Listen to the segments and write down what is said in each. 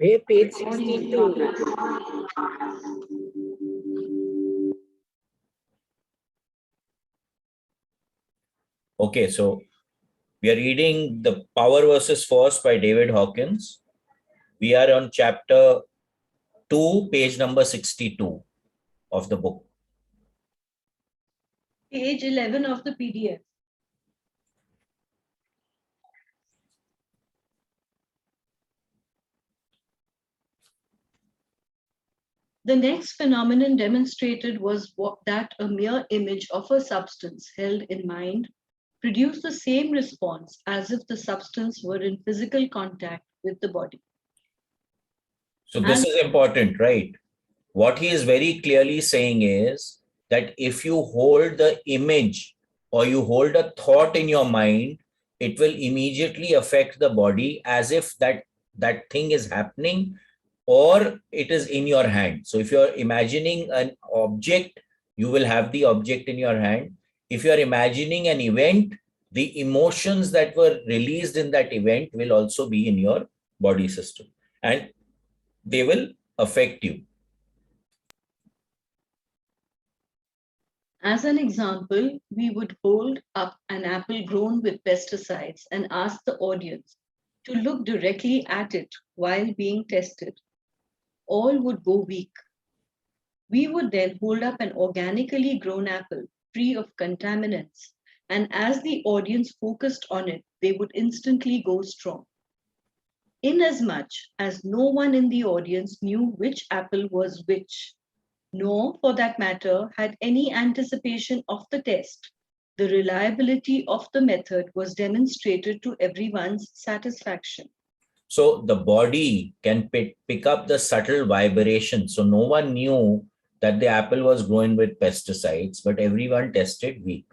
Page Recording in 62. progress. Okay, so we are reading The Power versus Force by David Hawkins. We are on chapter 2, page number 62 of the book. Page 11 of the PDF. The next phenomenon demonstrated was that a mere image of a substance held in mind produced the same response as if the substance were in physical contact with the body. So this is important, right? What he is very clearly saying is that if you hold the image or you hold a thought in your mind, it will immediately affect the body as if that thing is happening or it is in your hand. So if you're imagining an object, you will have the object in your hand. If you're imagining an event, the emotions that were released in that event will also be in your body system and they will affect you. As an example, we would hold up an apple grown with pesticides and ask the audience to look directly at it while being tested. All would go weak. We would then hold up an organically grown apple free of contaminants, and as the audience focused on it, they would instantly go strong. Inasmuch as no one in the audience knew which apple was which, nor, for that matter, had any anticipation of the test, the reliability of the method was demonstrated to everyone's satisfaction. So the body can pick up the subtle vibration. So no one knew that the apple was grown with pesticides, but everyone tested weak.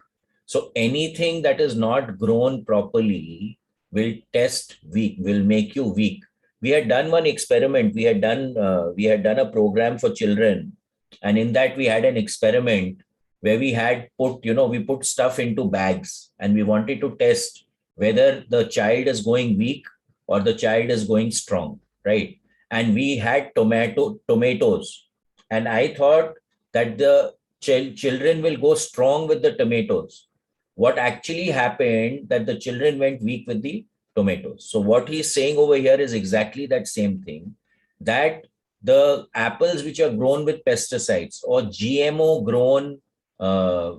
So anything that is not grown properly will test weak, will make you weak. We had done one experiment. We had done a program for children, and in that we had an experiment where we had we put stuff into bags, and we wanted to test whether the child is going weak or the child is going strong, right? And we had tomatoes, and I thought that the children will go strong with the tomatoes. What actually happened that the children went weak with the tomatoes. So what he's saying over here is exactly that same thing, that the apples which are grown with pesticides or GMO grown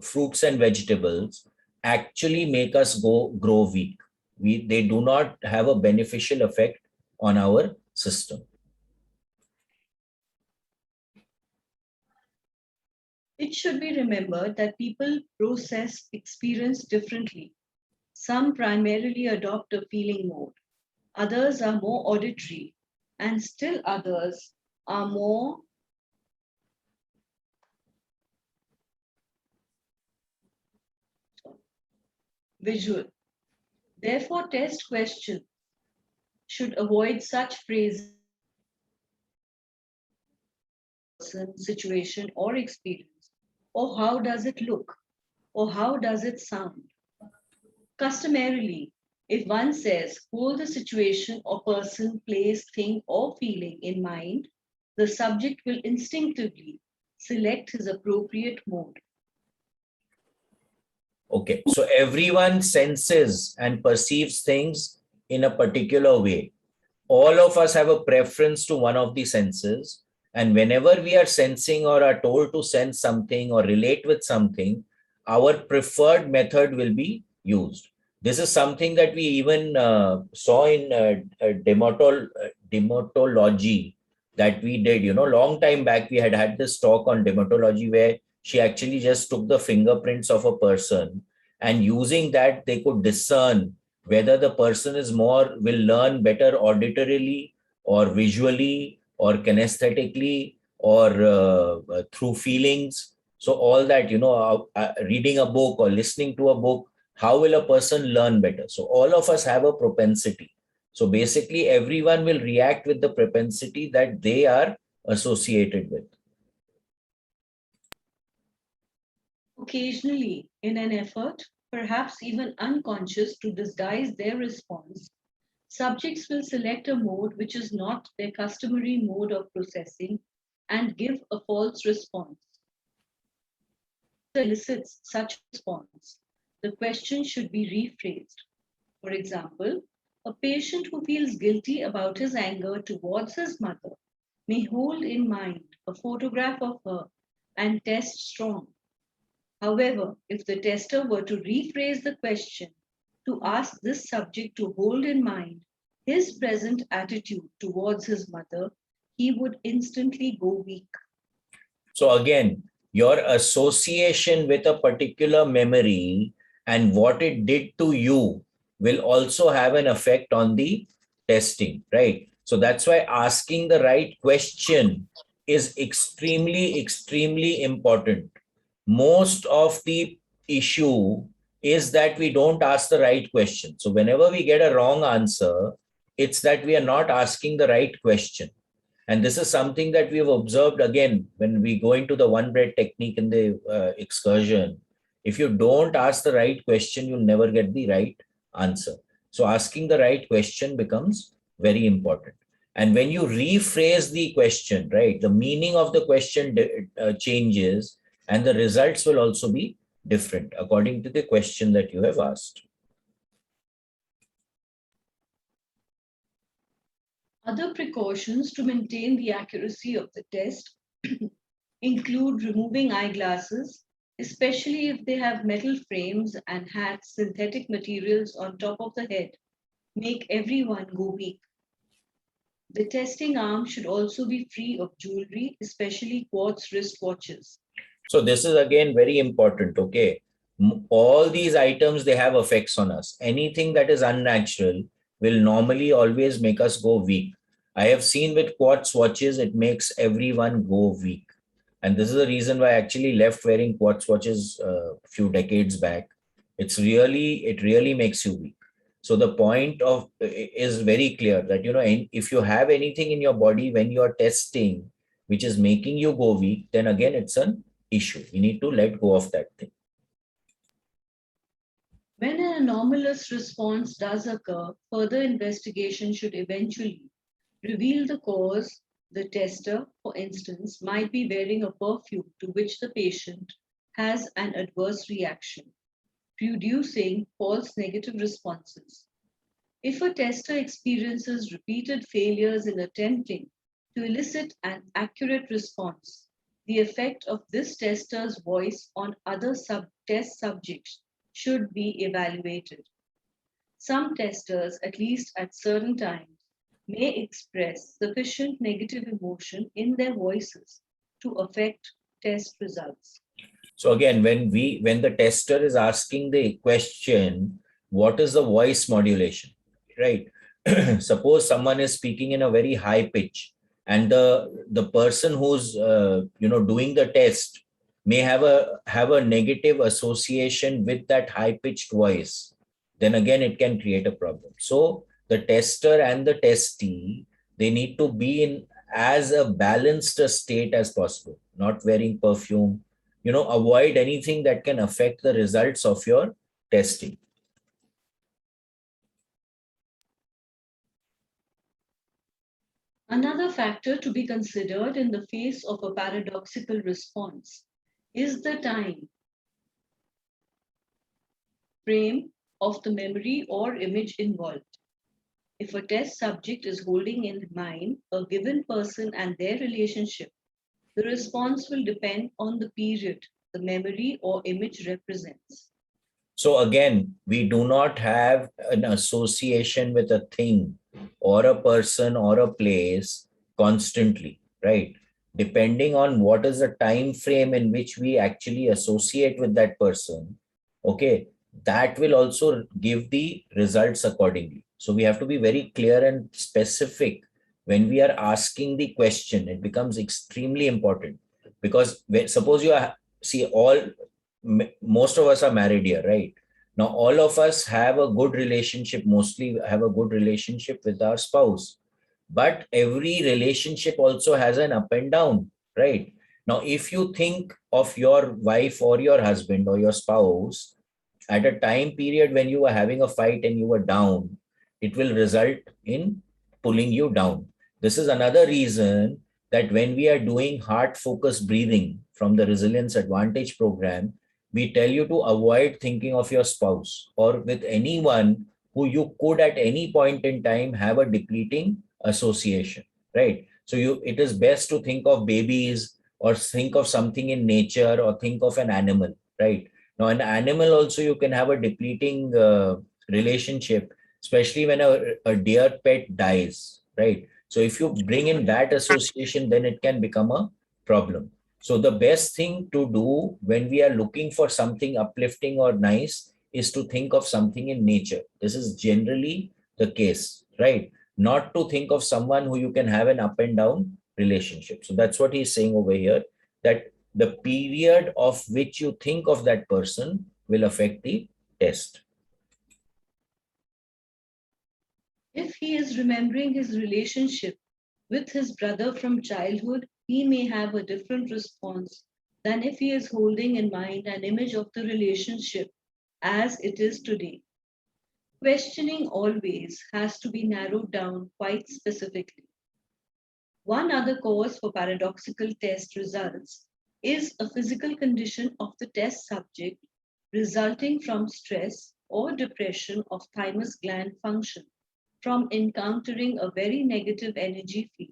fruits and vegetables actually make us grow weak. They do not have a beneficial effect on our system. It should be remembered that people process experience differently. Some primarily adopt a feeling mode, others are more auditory, and still others are more visual. Therefore, test questions should avoid such phrases situation or experience, or how does it look, or how does it sound. Customarily, if one says, hold the situation or person, place, thing, or feeling in mind, the subject will instinctively select his appropriate mode. Okay, so everyone senses and perceives things in a particular way. All of us have a preference to one of the senses. And whenever we are sensing or are told to sense something or relate with something, our preferred method will be used. This is something that we even saw in dermatology that we did, long time back. We had this talk on dermatology where she actually just took the fingerprints of a person, and using that, they could discern whether the person will learn better auditorily or visually or kinesthetically or through feelings. So all that, reading a book or listening to a book, how will a person learn better? So all of us have a propensity. So basically everyone will react with the propensity that they are associated with. Occasionally, in an effort, perhaps even unconscious, to disguise their response, Subjects will select a mode which is not their customary mode of processing and give a false response. If elicits such response, the question should be rephrased. For example, a patient who feels guilty about his anger towards his mother may hold in mind a photograph of her and test strong. However, if the tester were to rephrase the question to ask this subject to hold in mind his present attitude towards his mother, he would instantly go weak. So again, your association with a particular memory and what it did to you will also have an effect on the testing, right? So that's why asking the right question is extremely, extremely important. Most of the issue is that we don't ask the right question. So whenever we get a wrong answer, it's that we are not asking the right question. And this is something that we've observed again when we go into the one bread technique in the excursion. If you don't ask the right question, you'll never get the right answer. So asking the right question becomes very important. And when you rephrase the question, right, the meaning of the question changes and the results will also be different according to the question that you have asked. Other precautions to maintain the accuracy of the test include removing eyeglasses, especially if they have metal frames and had synthetic materials on top of the head, make everyone go weak. The testing arm should also be free of jewelry, especially quartz wristwatches. So this is again very important. Okay. All these items, they have effects on us. Anything that is unnatural will normally always make us go weak. I have seen with quartz watches, it makes everyone go weak. And this is the reason why I actually left wearing quartz watches a few decades back. It really makes you weak. So the point of is very clear that, if you have anything in your body when you're testing, which is making you go weak, then again, it's an issue. We need to let go of that thing. When an anomalous response does occur, further investigation should eventually reveal the cause. The tester, for instance, might be wearing a perfume to which the patient has an adverse reaction, producing false negative responses. If a tester experiences repeated failures in attempting to elicit an accurate response, the effect of this tester's voice on other test subjects should be evaluated. Some testers, at least at certain times, may express sufficient negative emotion in their voices to affect test results. So again, when the tester is asking the question, what is the voice modulation, right? Suppose someone is speaking in a very high pitch, and the person who's doing the test may have a negative association with that high pitched voice. Then again, it can create a problem. So the tester and the testee, they need to be in as a balanced a state as possible, not wearing perfume, avoid anything that can affect the results of your testing. Another factor to be considered in the face of a paradoxical response is the time frame of the memory or image involved. If a test subject is holding in mind a given person and their relationship, the response will depend on the period the memory or image represents. So again, we do not have an association with a thing or a person or a place constantly, right? Depending on what is the time frame in which we actually associate with that person, okay, that will also give the results accordingly. So we have to be very clear and specific when we are asking the question. It becomes extremely important because suppose you are, see, most of us are married here, right? Now, all of us have a good relationship, mostly have a good relationship with our spouse. But every relationship also has an up and down, right? Now, if you think of your wife or your husband or your spouse at a time period when you were having a fight and you were down, it will result in pulling you down. This is another reason that when we are doing heart focused breathing from the Resilience Advantage program, we tell you to avoid thinking of your spouse or with anyone who you could at any point in time have a depleting association, right? So it is best to think of babies or think of something in nature or think of an animal, right? Now, an animal also you can have a depleting relationship, especially when a dear pet dies, right? So if you bring in that association, then it can become a problem. So the best thing to do when we are looking for something uplifting or nice is to think of something in nature. This is generally the case, right? Not to think of someone who you can have an up and down relationship. So that's what he's saying over here, that the period of which you think of that person will affect the test. If he is remembering his relationship with his brother from childhood, he may have a different response than if he is holding in mind an image of the relationship as it is today. Questioning always has to be narrowed down quite specifically. One other cause for paradoxical test results is a physical condition of the test subject resulting from stress or depression of thymus gland function from encountering a very negative energy field.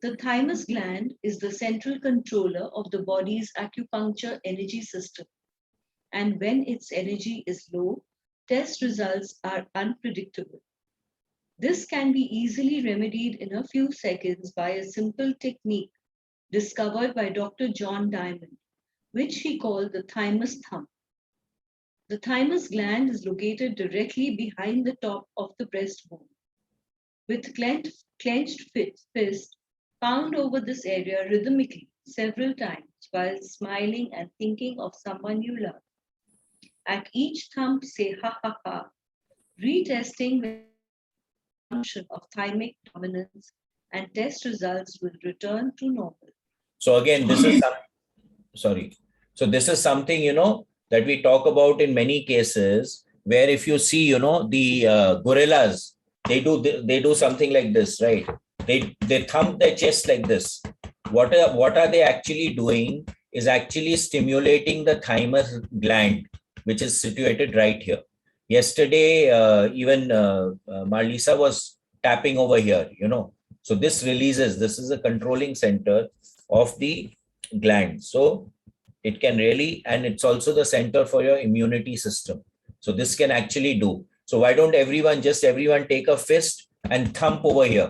The thymus gland is the central controller of the body's acupuncture energy system, and when its energy is low, test results are unpredictable. This can be easily remedied in a few seconds by a simple technique discovered by Dr. John Diamond, which he called the Thymus Thumb. The thymus gland is located directly behind the top of the breastbone. With clenched fist, pound over this area rhythmically several times while smiling and thinking of someone you love. At each thump, say ha ha ha, retesting when function of thymic dominance, and test results will return to normal. So again, this is sorry. So this is something, that we talk about in many cases where if you see, the gorillas, they do something like this, right? They thump their chest like this. What are they actually doing is actually stimulating the thymus gland, which is situated right here. Yesterday, even Marlisa was tapping over here, So this releases, this is a controlling center of the gland. So it can really, and it's also the center for your immunity system. So this can actually do. So why don't everyone take a fist and thump over here?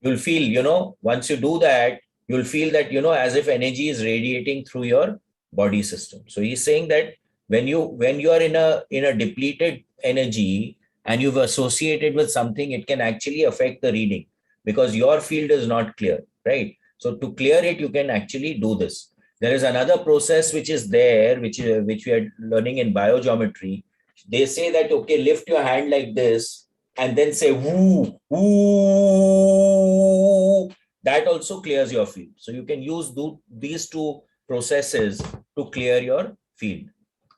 You'll feel, once you do that, you'll feel that, as if energy is radiating through your body system. So he's saying that when you are in a depleted energy and you've associated with something, it can actually affect the reading because your field is not clear, right? So to clear it, you can actually do this. There is another process which is there, which we are learning in biogeometry. They say that, okay, lift your hand like this and then say woo, woo. That also clears your field. So you can use these two processes to clear your field.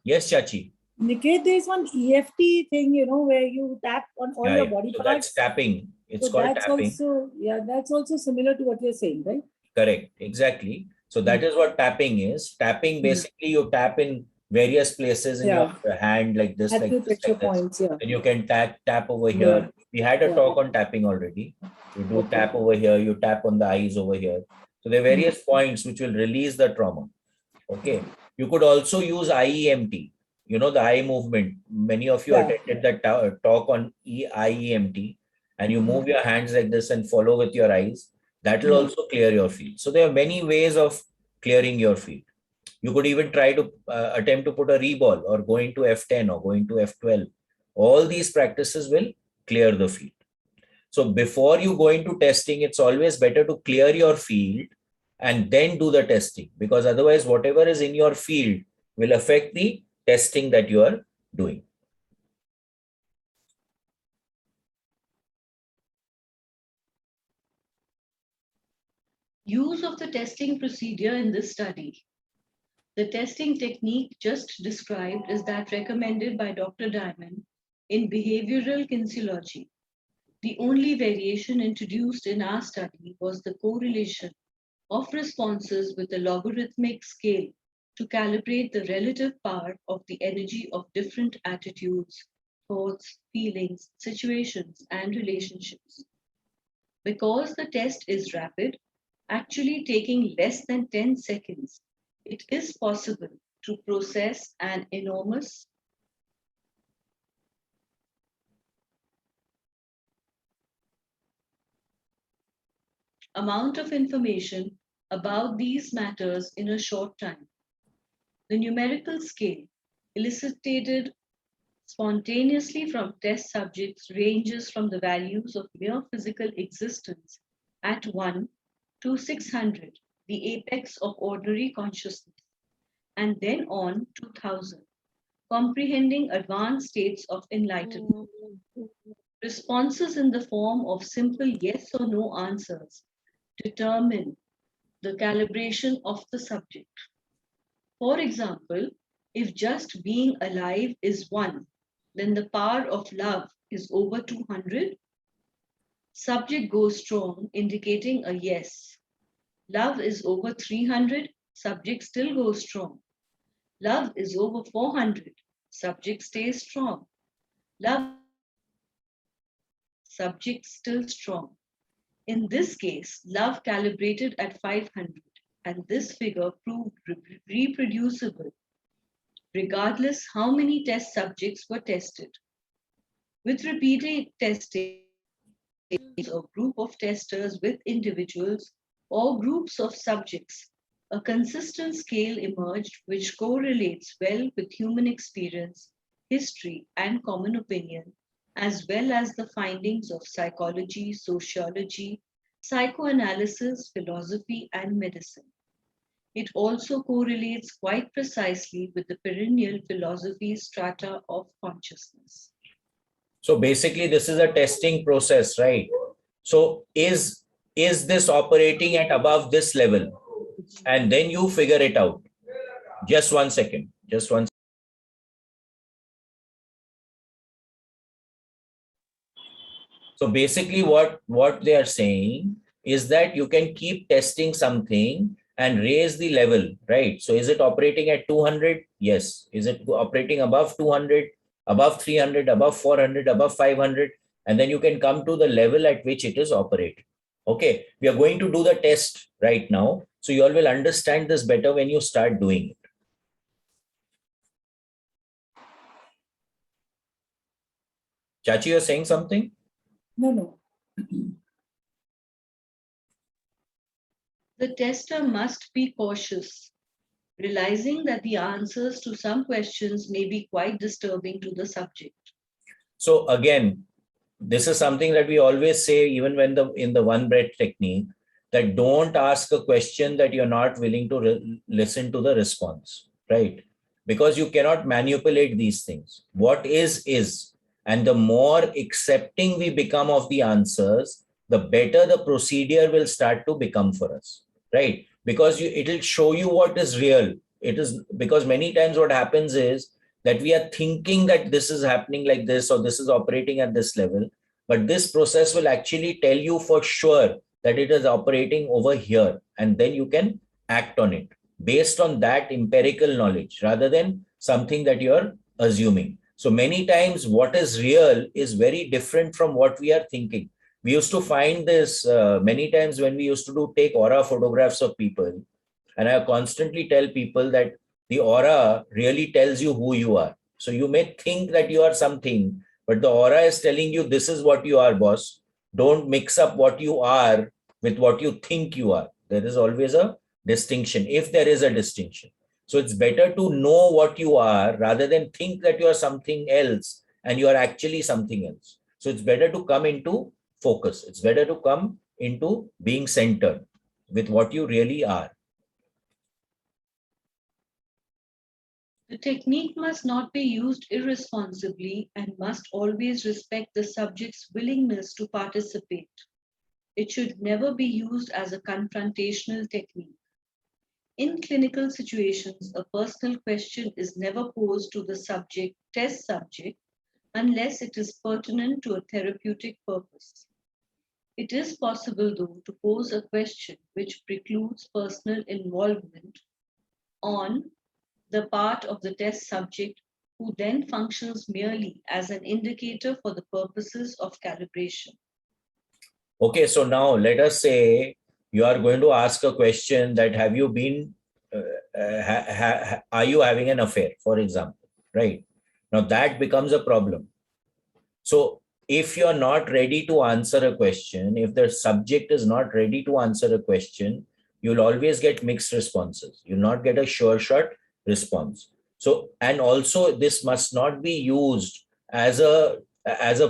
Yes, Chachi. Niket, there's one EFT thing, where you tap on all your body so parts. that's tapping. It's So called that's tapping. that's also similar to what you're saying, right? Correct. Exactly. So that is what tapping is. Tapping, basically you tap in various places in your hand like this, like this, Acupressure like this. points, yeah. Then you can tap over Yeah. here. We had a Yeah. talk on tapping already. You do Okay. tap over here, you tap on the eyes over here. So there are various points which will release the trauma. Okay. You could also use IEMT, the eye movement. Many of you Yeah. attended that talk on IEMT, and you move your hands like this and follow with your eyes. That will also clear your field. So there are many ways of clearing your field. You could even try to attempt to put a reball or going to F10 or going to F12. All these practices will clear the field. So before you go into testing, it's always better to clear your field and then do the testing, because otherwise whatever is in your field will affect the testing that you are doing. Use of the testing procedure in this study. The testing technique just described is that recommended by Dr. Diamond in behavioral kinesiology. The only variation introduced in our study was the correlation of responses with a logarithmic scale to calibrate the relative power of the energy of different attitudes, thoughts, feelings, situations, and relationships. Because the test is rapid, actually taking less than 10 seconds, it is possible to process an enormous amount of information about these matters in a short time. The numerical scale elicited spontaneously from test subjects ranges from the values of mere physical existence at 1 to 600, the apex of ordinary consciousness, and then on to 1000, comprehending advanced states of enlightenment. Responses in the form of simple yes or no answers determine the calibration of the subject. For example, if just being alive is 1, then the power of love is over 200. Subject goes strong, indicating a yes. Love is over 300, subject still goes strong. Love is over 400, subject stays strong. Love subject still strong. In this case, love calibrated at 500, and this figure proved reproducible regardless how many test subjects were tested. With repeated testing, a group of testers with individuals or groups of subjects, a consistent scale emerged which correlates well with human experience, history, and common opinion, as well as the findings of psychology, sociology, psychoanalysis, philosophy, and medicine. It also correlates quite precisely with the perennial philosophy strata of consciousness. So basically, this is a testing process, right? So is this operating at above this level? And then you figure it out. Just 1 second. Just one. So basically, what they are saying is that you can keep testing something and raise the level, right? So is it operating at 200? Yes. Is it operating above 200, above 300, above 400, above 500? And then you can come to the level at which it is operating. Okay, we are going to do the test right now. So you all will understand this better when you start doing it. Chachi, you're saying something? No. The tester must be cautious, realizing that the answers to some questions may be quite disturbing to the subject. So again, this is something that we always say, even when in the one breath technique, that don't ask a question that you're not willing to listen to the response, right? Because you cannot manipulate these things. What is. And the more accepting we become of the answers, the better the procedure will start to become for us, right? Because it'll show you what is real. It is because many times what happens is that we are thinking that this is happening like this or this is operating at this level, but this process will actually tell you for sure that it is operating over here, and then you can act on it based on that empirical knowledge rather than something that you're assuming. So many times what is real is very different from what we are thinking. We used to find this many times when we used to take aura photographs of people, and I constantly tell people that the aura really tells you who you are. So you may think that you are something, but the aura is telling you this is what you are, boss. Don't mix up what you are with what you think you are. There is always a distinction, if there is a distinction. So it's better to know what you are rather than think that you are something else and you are actually something else. So it's better to come into focus. It's better to come into being centered with what you really are. The technique must not be used irresponsibly and must always respect the subject's willingness to participate. It should never be used as a confrontational technique. In clinical situations, a personal question is never posed to the test subject, unless it is pertinent to a therapeutic purpose. It is possible, though, to pose a question which precludes personal involvement on the part of the test subject, who then functions merely as an indicator for the purposes of calibration. Okay, so now let us say you are going to ask a question that have you been, are you having an affair, for example, right? Now that becomes a problem. So if you're not ready to answer a question, if the subject is not ready to answer a question, you'll always get mixed responses. You'll not get a sure shot response. So, and also this must not be used as a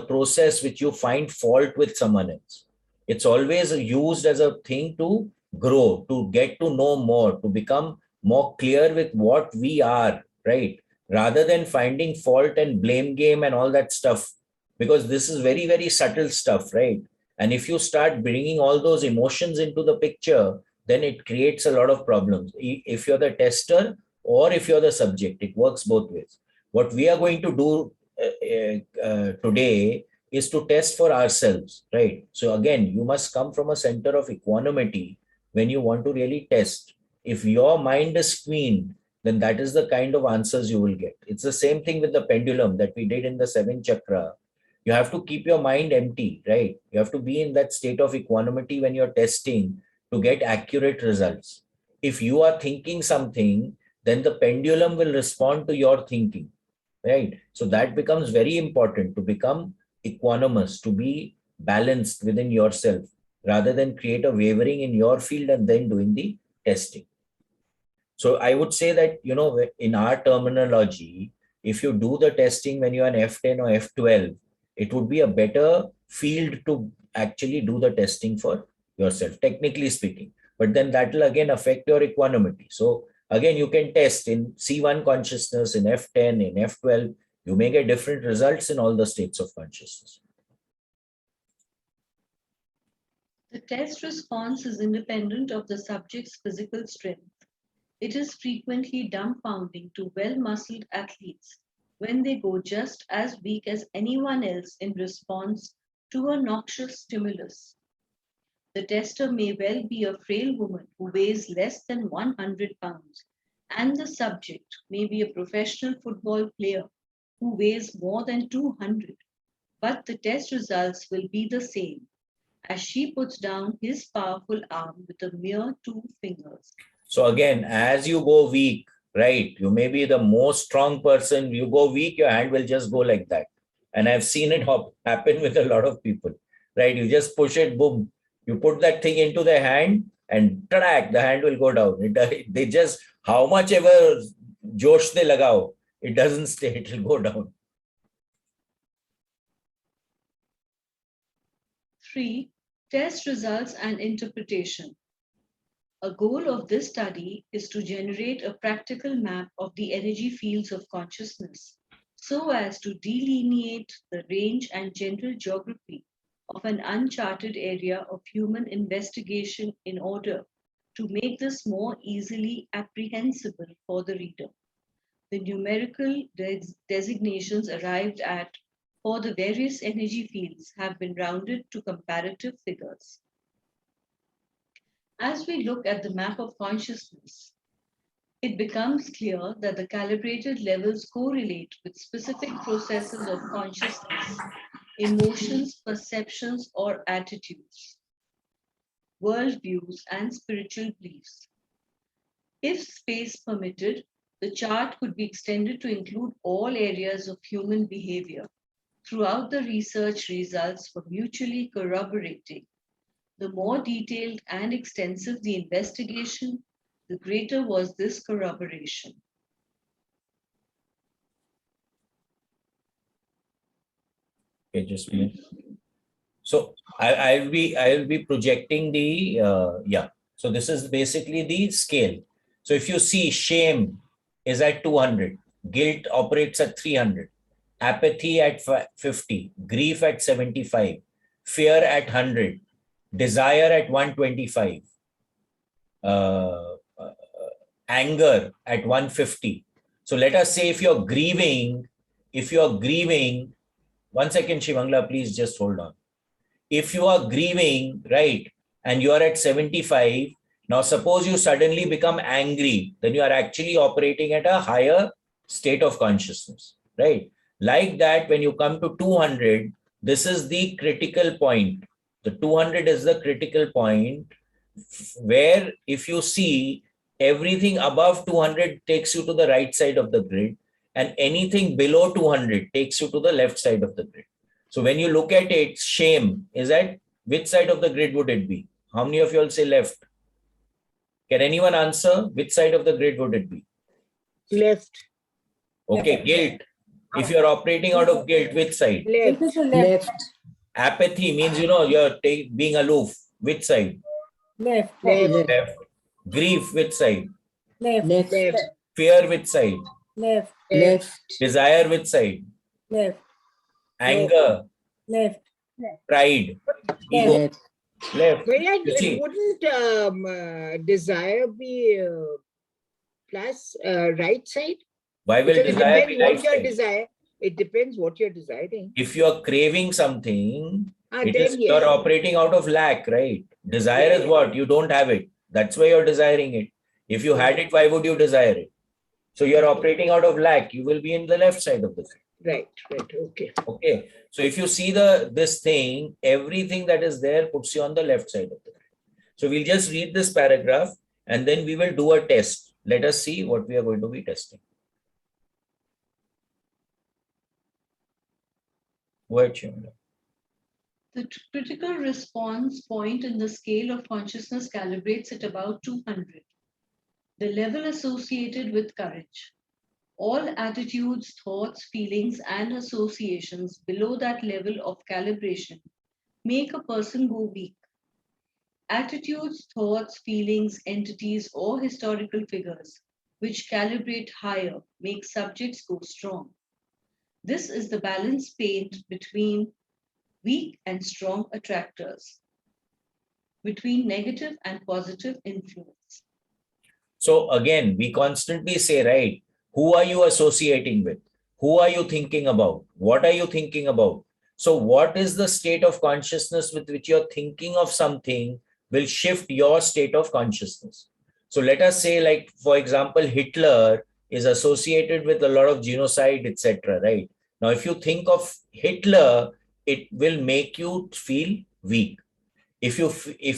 process which you find fault with someone else. It's always used as a thing to grow, to get to know more, to become more clear with what we are, right? Rather than finding fault and blame game and all that stuff, because this is very, very subtle stuff, right? And if you start bringing all those emotions into the picture, then it creates a lot of problems. If you're the tester or if you're the subject, it works both ways. What we are going to do today is to test for ourselves, right? So again, you must come from a center of equanimity when you want to really test. If your mind is queened, then that is the kind of answers you will get. It's the same thing with the pendulum that we did in the 7th chakra. You have to keep your mind empty, right? You have to be in that state of equanimity when you're testing to get accurate results. If you are thinking something, then the pendulum will respond to your thinking, right? So that becomes very important, to become equanimous, to be balanced within yourself, rather than create a wavering in your field and then doing the testing. So I would say that, in our terminology, if you do the testing when you're an F10 or F12, it would be a better field to actually do the testing for yourself, technically speaking. But then that will again affect your equanimity. So again, you can test in C1 consciousness, in F10, in F12. You may get different results in all the states of consciousness. The test response is independent of the subject's physical strength. It is frequently dumbfounding to well-muscled athletes when they go just as weak as anyone else in response to a noxious stimulus. The tester may well be a frail woman who weighs less than 100 pounds, and the subject may be a professional football player who weighs more than 200, but the test results will be the same, as she puts down his powerful arm with a mere 2 fingers. So again, as you go weak, right, you may be the most strong person, you go weak, your hand will just go like that. And I've seen it happen with a lot of people, right? You just push it, boom, you put that thing into the hand and track, the hand will go down. They just, how much ever josh they lagao, it doesn't stay, it will go down. 3. Test results and interpretation. A goal of this study is to generate a practical map of the energy fields of consciousness so as to delineate the range and general geography of an uncharted area of human investigation in order to make this more easily apprehensible for the reader. The numerical designations arrived at for the various energy fields have been rounded to comparative figures. As we look at the map of consciousness, it becomes clear that the calibrated levels correlate with specific processes of consciousness, emotions, perceptions, or attitudes, worldviews, and spiritual beliefs. If space permitted, the chart could be extended to include all areas of human behavior. Throughout the research results were mutually corroborating. The more detailed and extensive the investigation, the greater was this corroboration. Okay, just a minute. So I'll be projecting the yeah. So this is basically the scale. So if you see, shame is at 200, guilt operates at 300, apathy at 50, grief at 75, fear at 100, desire at 125, anger at 150. So let us say if you're grieving, one second, Shivangla, please just hold on. If you are grieving, right, and you are at 75, now suppose you suddenly become angry, then you are actually operating at a higher state of consciousness, right? Like that, when you come to 200, this is the critical point. The 200 is the critical point where if you see everything above 200 takes you to the right side of the grid and anything below 200 takes you to the left side of the grid. So when you look at it, shame is at which side of the grid would it be? How many of you all say left? Can anyone answer? Which side of the grid would it be? Left. Okay, guilt. If you're operating out of guilt, which side? It is the left. Apathy means, you're being aloof. Which side? Left. Left. Grief, which side? Left. Fear, which side? Left. Desire, which side? Left. Anger, Left. pride, ego, left. But You see, wouldn't desire be plus right side? why will Because desire it be depends right what your side? desire. It depends what you're desiring. If you're craving something, Then you're operating out of lack, right? Desire is what? You don't have it. That's why you're desiring it. If you had it, why would you desire it? So you're operating out of lack. You will be in the left side of the grid. Right. Okay. So if you see this thing, everything that is there puts you on the left side of the grid. So we'll just read this paragraph and then we will do a test. Let us see what we are going to be testing. Go ahead, Shimala. The critical response point in the scale of consciousness calibrates at about 200, the level associated with courage. All attitudes, thoughts, feelings, and associations below that level of calibration make a person go weak. Attitudes, thoughts, feelings, entities, or historical figures which calibrate higher make subjects go strong. This is the balance paint between weak and strong attractors, between negative and positive influence. So again, we constantly say, right, who are you associating with? Who are you thinking about? What are you thinking about? So what is the state of consciousness with which you're thinking of something will shift your state of consciousness. So let us say, like, for example, Hitler is associated with a lot of genocide, etc., right? Now, if you think of Hitler, it will make you feel weak. If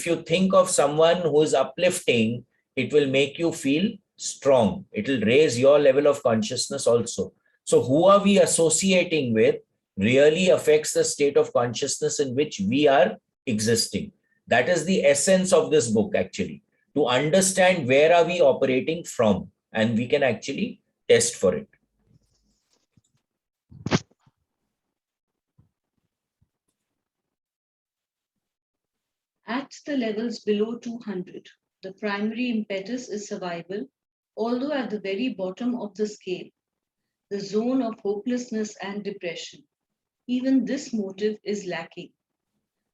you think of someone who is uplifting, it will make you feel strong. It will raise your level of consciousness also. So who are we associating with really affects the state of consciousness in which we are existing. That is the essence of this book, actually, to understand where are we operating from, and we can actually test for it. At the levels below 200, the primary impetus is survival, although at the very bottom of the scale, the zone of hopelessness and depression, even this motive is lacking.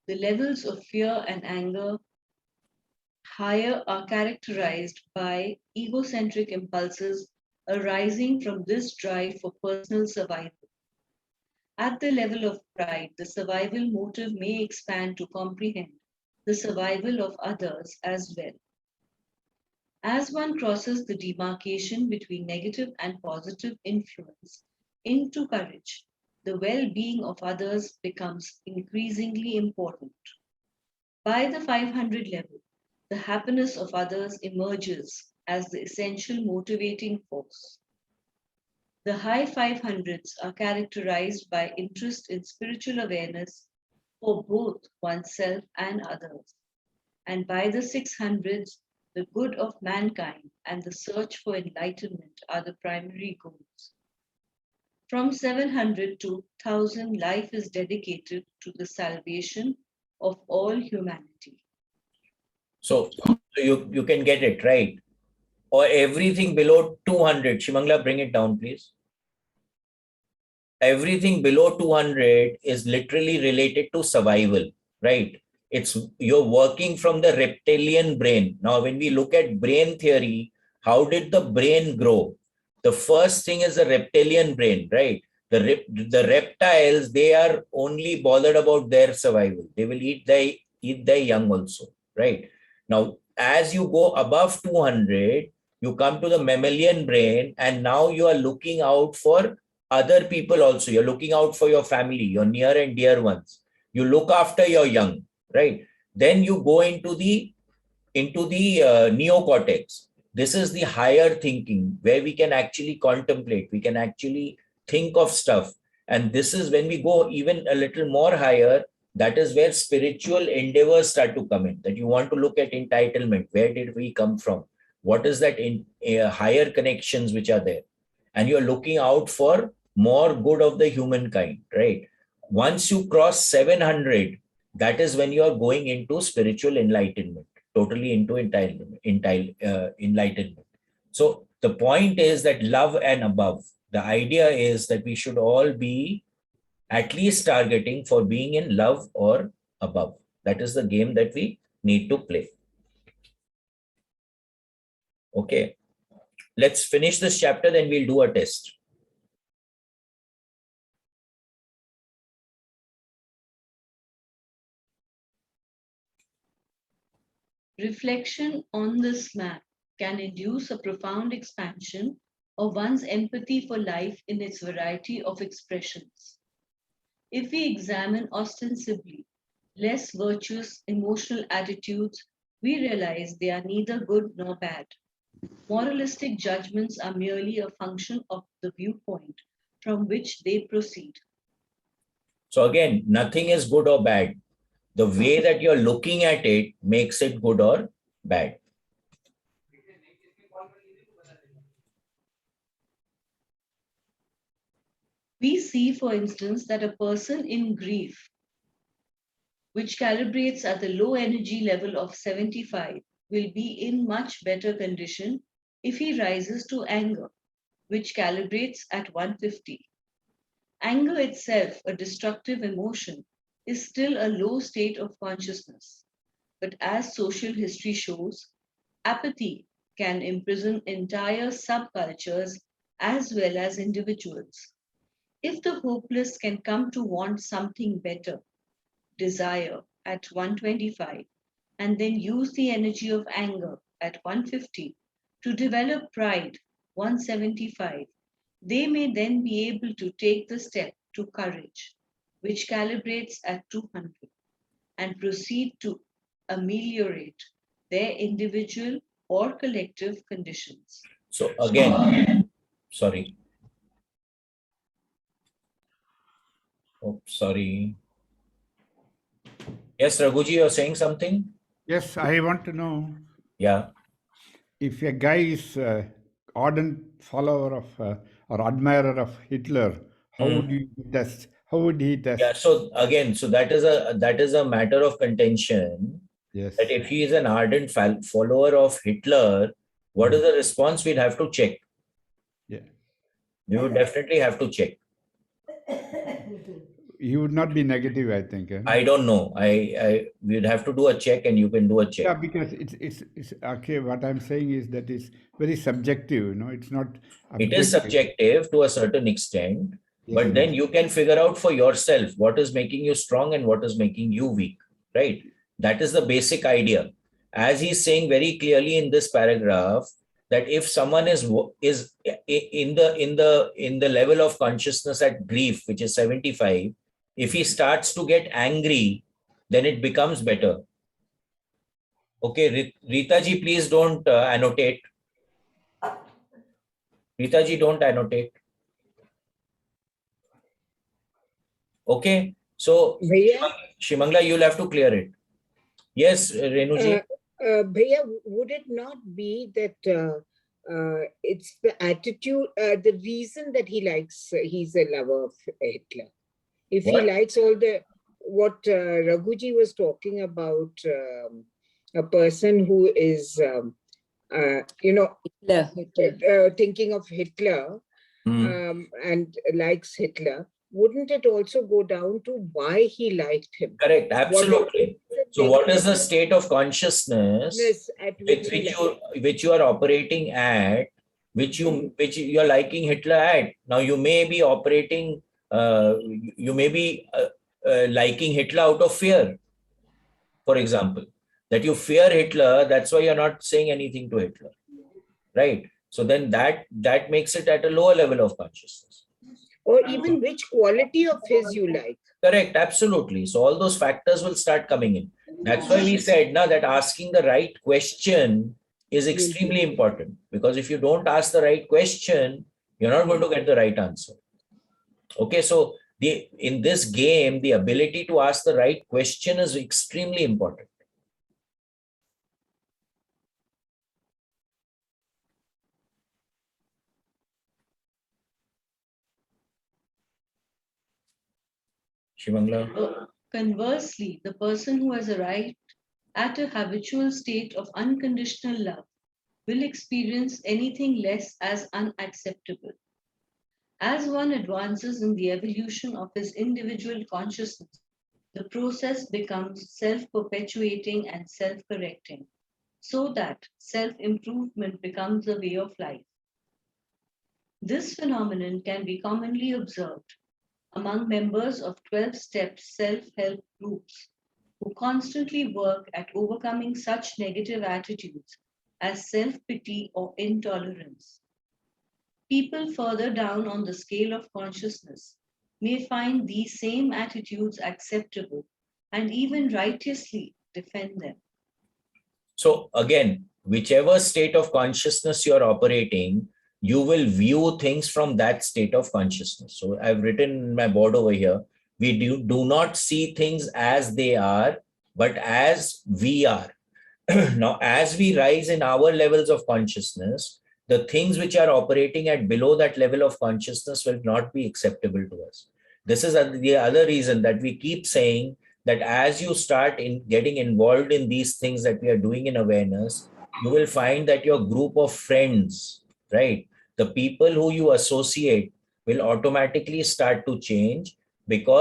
The levels of fear and anger higher are characterized by egocentric impulses arising from this drive for personal survival. At the level of pride, the survival motive may expand to comprehend the survival of others as well. As one crosses the demarcation between negative and positive influence into courage, the well-being of others becomes increasingly important. By the 500 level, the happiness of others emerges as the essential motivating force. The high 500s are characterized by interest in spiritual awareness for both oneself and others. And by the 600s, the good of mankind and the search for enlightenment are the primary goals. From 700 to 1000, life is dedicated to the salvation of all humanity. So you can get it, right? Or everything below 200. Shimangla, bring it down, please. Everything below 200 is literally related to survival, right? You're working from the reptilian brain. Now, when we look at brain theory, how did the brain grow? The first thing is the reptilian brain, right? The reptiles, they are only bothered about their survival. They will eat their young also, right? Now, as you go above 200, you come to the mammalian brain, and now you are looking out for other people also. You're looking out for your family, your near and dear ones. You look after your young, right? Then you go into the neocortex. This is the higher thinking where we can actually contemplate, we can actually think of stuff. And this is when we go even a little more higher, that is where spiritual endeavors start to come in, that you want to look at entitlement. Where did we come from? What is that in higher connections which are there? And you're looking out for more good of the humankind, right? Once you cross 700, that is when you are going into spiritual enlightenment, totally into enlightenment. So the point is that love and above, the idea is that we should all be at least targeting for being in love or above. That is the game that we need to play. Okay, let's finish this chapter, then we'll do a test. Reflection on this map can induce a profound expansion of one's empathy for life in its variety of expressions. If we examine ostensibly less virtuous emotional attitudes, we realize they are neither good nor bad. Moralistic judgments are merely a function of the viewpoint from which they proceed. So again, nothing is good or bad. The way that you're looking at it makes it good or bad. We see, for instance, that a person in grief, which calibrates at the low energy level of 75, will be in much better condition if he rises to anger, which calibrates at 150. Anger itself, a destructive emotion, is still a low state of consciousness. But as social history shows, apathy can imprison entire subcultures as well as individuals. If the hopeless can come to want something better, desire at 125, and then use the energy of anger at 150 to develop pride 175, they may then be able to take the step to courage, which calibrates at 200, and proceed to ameliorate their individual or collective conditions. So again, sorry. Oh, sorry. Yes, Raghuji, you're saying something? Yes, I want to know Yeah. if a guy is ardent follower of or admirer of Hitler, how would you test? How would he test? Yeah. So again, so that is a matter of contention. Yes. That if he is an ardent follower of Hitler, what is the response? We'd have to check. Yeah. We would definitely have to check. He would not be negative, I think. I don't know. We'd have to do a check, and you can do a check. Yeah, because it's okay. What I'm saying is that it's very subjective. It's not. It is subjective to a certain extent, but Yes, then you can figure out for yourself what is making you strong and what is making you weak, right? That is the basic idea. As he's saying very clearly in this paragraph, that if someone is in the level of consciousness at grief, which is 75, if he starts to get angry, then it becomes better. Okay, Rita ji, please don't annotate. Rita ji, don't annotate. Okay, so Shimangla, you'll have to clear it. Yes, Renu ji. Bhaiya, would it not be that it's the attitude, the reason that he likes, he's a lover of Hitler? If What? he likes what Raghuji was talking about, a person who is, thinking of Hitler and likes Hitler, wouldn't it also go down to why he liked him? Correct, absolutely. What is the So what is the state of consciousness at which which you are operating at, which you're liking Hitler at? Now you may be operating, you may be liking Hitler out of fear, for example, that you fear Hitler. That's why you're not saying anything to Hitler, right? So then that makes it at a lower level of consciousness. Or even which quality of his you like. Correct, absolutely. So all those factors will start coming in. That's why we said now that asking the right question is extremely important, because if you don't ask the right question, you're not going to get the right answer. Okay, so in this game, the ability to ask the right question is extremely important. Shivangla? Conversely, the person who has arrived at a habitual state of unconditional love will experience anything less as unacceptable. As one advances in the evolution of his individual consciousness, the process becomes self-perpetuating and self-correcting, so that self-improvement becomes a way of life. This phenomenon can be commonly observed among members of 12-step self-help groups who constantly work at overcoming such negative attitudes as self-pity or intolerance. People further down on the scale of consciousness may find these same attitudes acceptable and even righteously defend them. So again, whichever state of consciousness you're operating, you will view things from that state of consciousness. So I've written in my board over here, we do not see things as they are, but as we are. Now, as we rise in our levels of consciousness, the things which are operating at below that level of consciousness will not be acceptable to us. This is the other reason that we keep saying that as you start getting involved in these things that we are doing in awareness, you will find that your group of friends, right, the people who you associate will automatically start to change,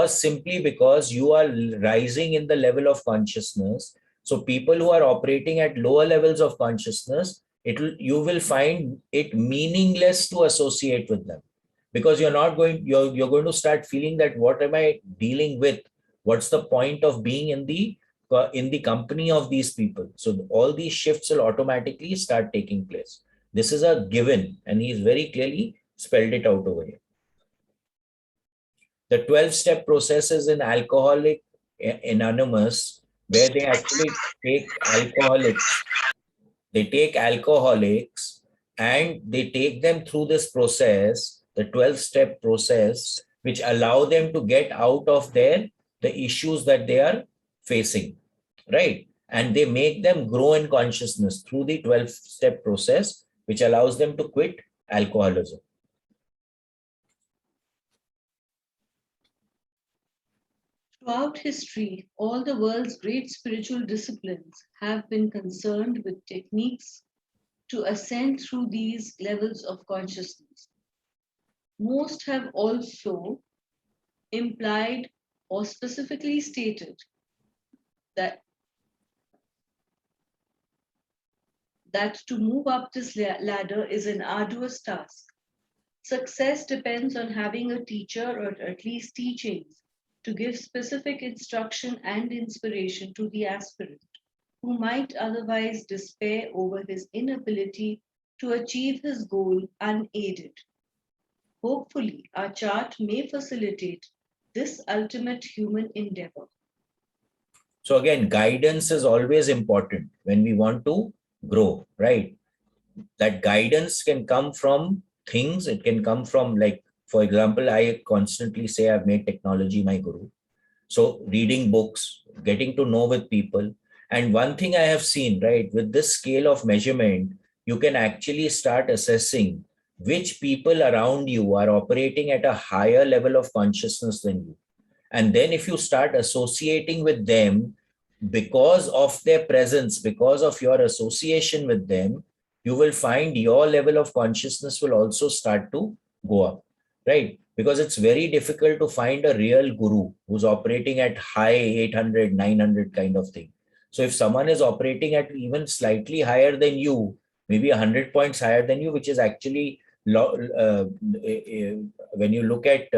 simply because you are rising in the level of consciousness. So people who are operating at lower levels of consciousness, you will find it meaningless to associate with them, because you're going to start feeling that what am I dealing with? What's the point of being in the company of these people? So all these shifts will automatically start taking place. This is a given, and he's very clearly spelled it out over here. The 12-step processes in Alcoholic Anonymous, where they actually take alcoholics. They take alcoholics and they take them through this process, the 12-step process, which allow them to get out of the issues that they are facing, right? And they make them grow in consciousness through the 12-step process, which allows them to quit alcoholism. Throughout history, all the world's great spiritual disciplines have been concerned with techniques to ascend through these levels of consciousness. Most have also implied or specifically stated that to move up this ladder is an arduous task. Success depends on having a teacher, or at least teachings, to give specific instruction and inspiration to the aspirant, who might otherwise despair over his inability to achieve his goal unaided. Hopefully, our chart may facilitate this ultimate human endeavor. So again, guidance is always important when we want to grow, right? That guidance can come from things. It can come from, like, for example, I constantly say I've made technology my guru. So reading books, getting to know with people. And one thing I have seen, right, with this scale of measurement, you can actually start assessing which people around you are operating at a higher level of consciousness than you. And then if you start associating with them, because of their presence, because of your association with them, you will find your level of consciousness will also start to go up, right? Because it's very difficult to find a real guru who's operating at high 800, 900 kind of thing. So if someone is operating at even slightly higher than you, maybe 100 points higher than you, which is actually when you look at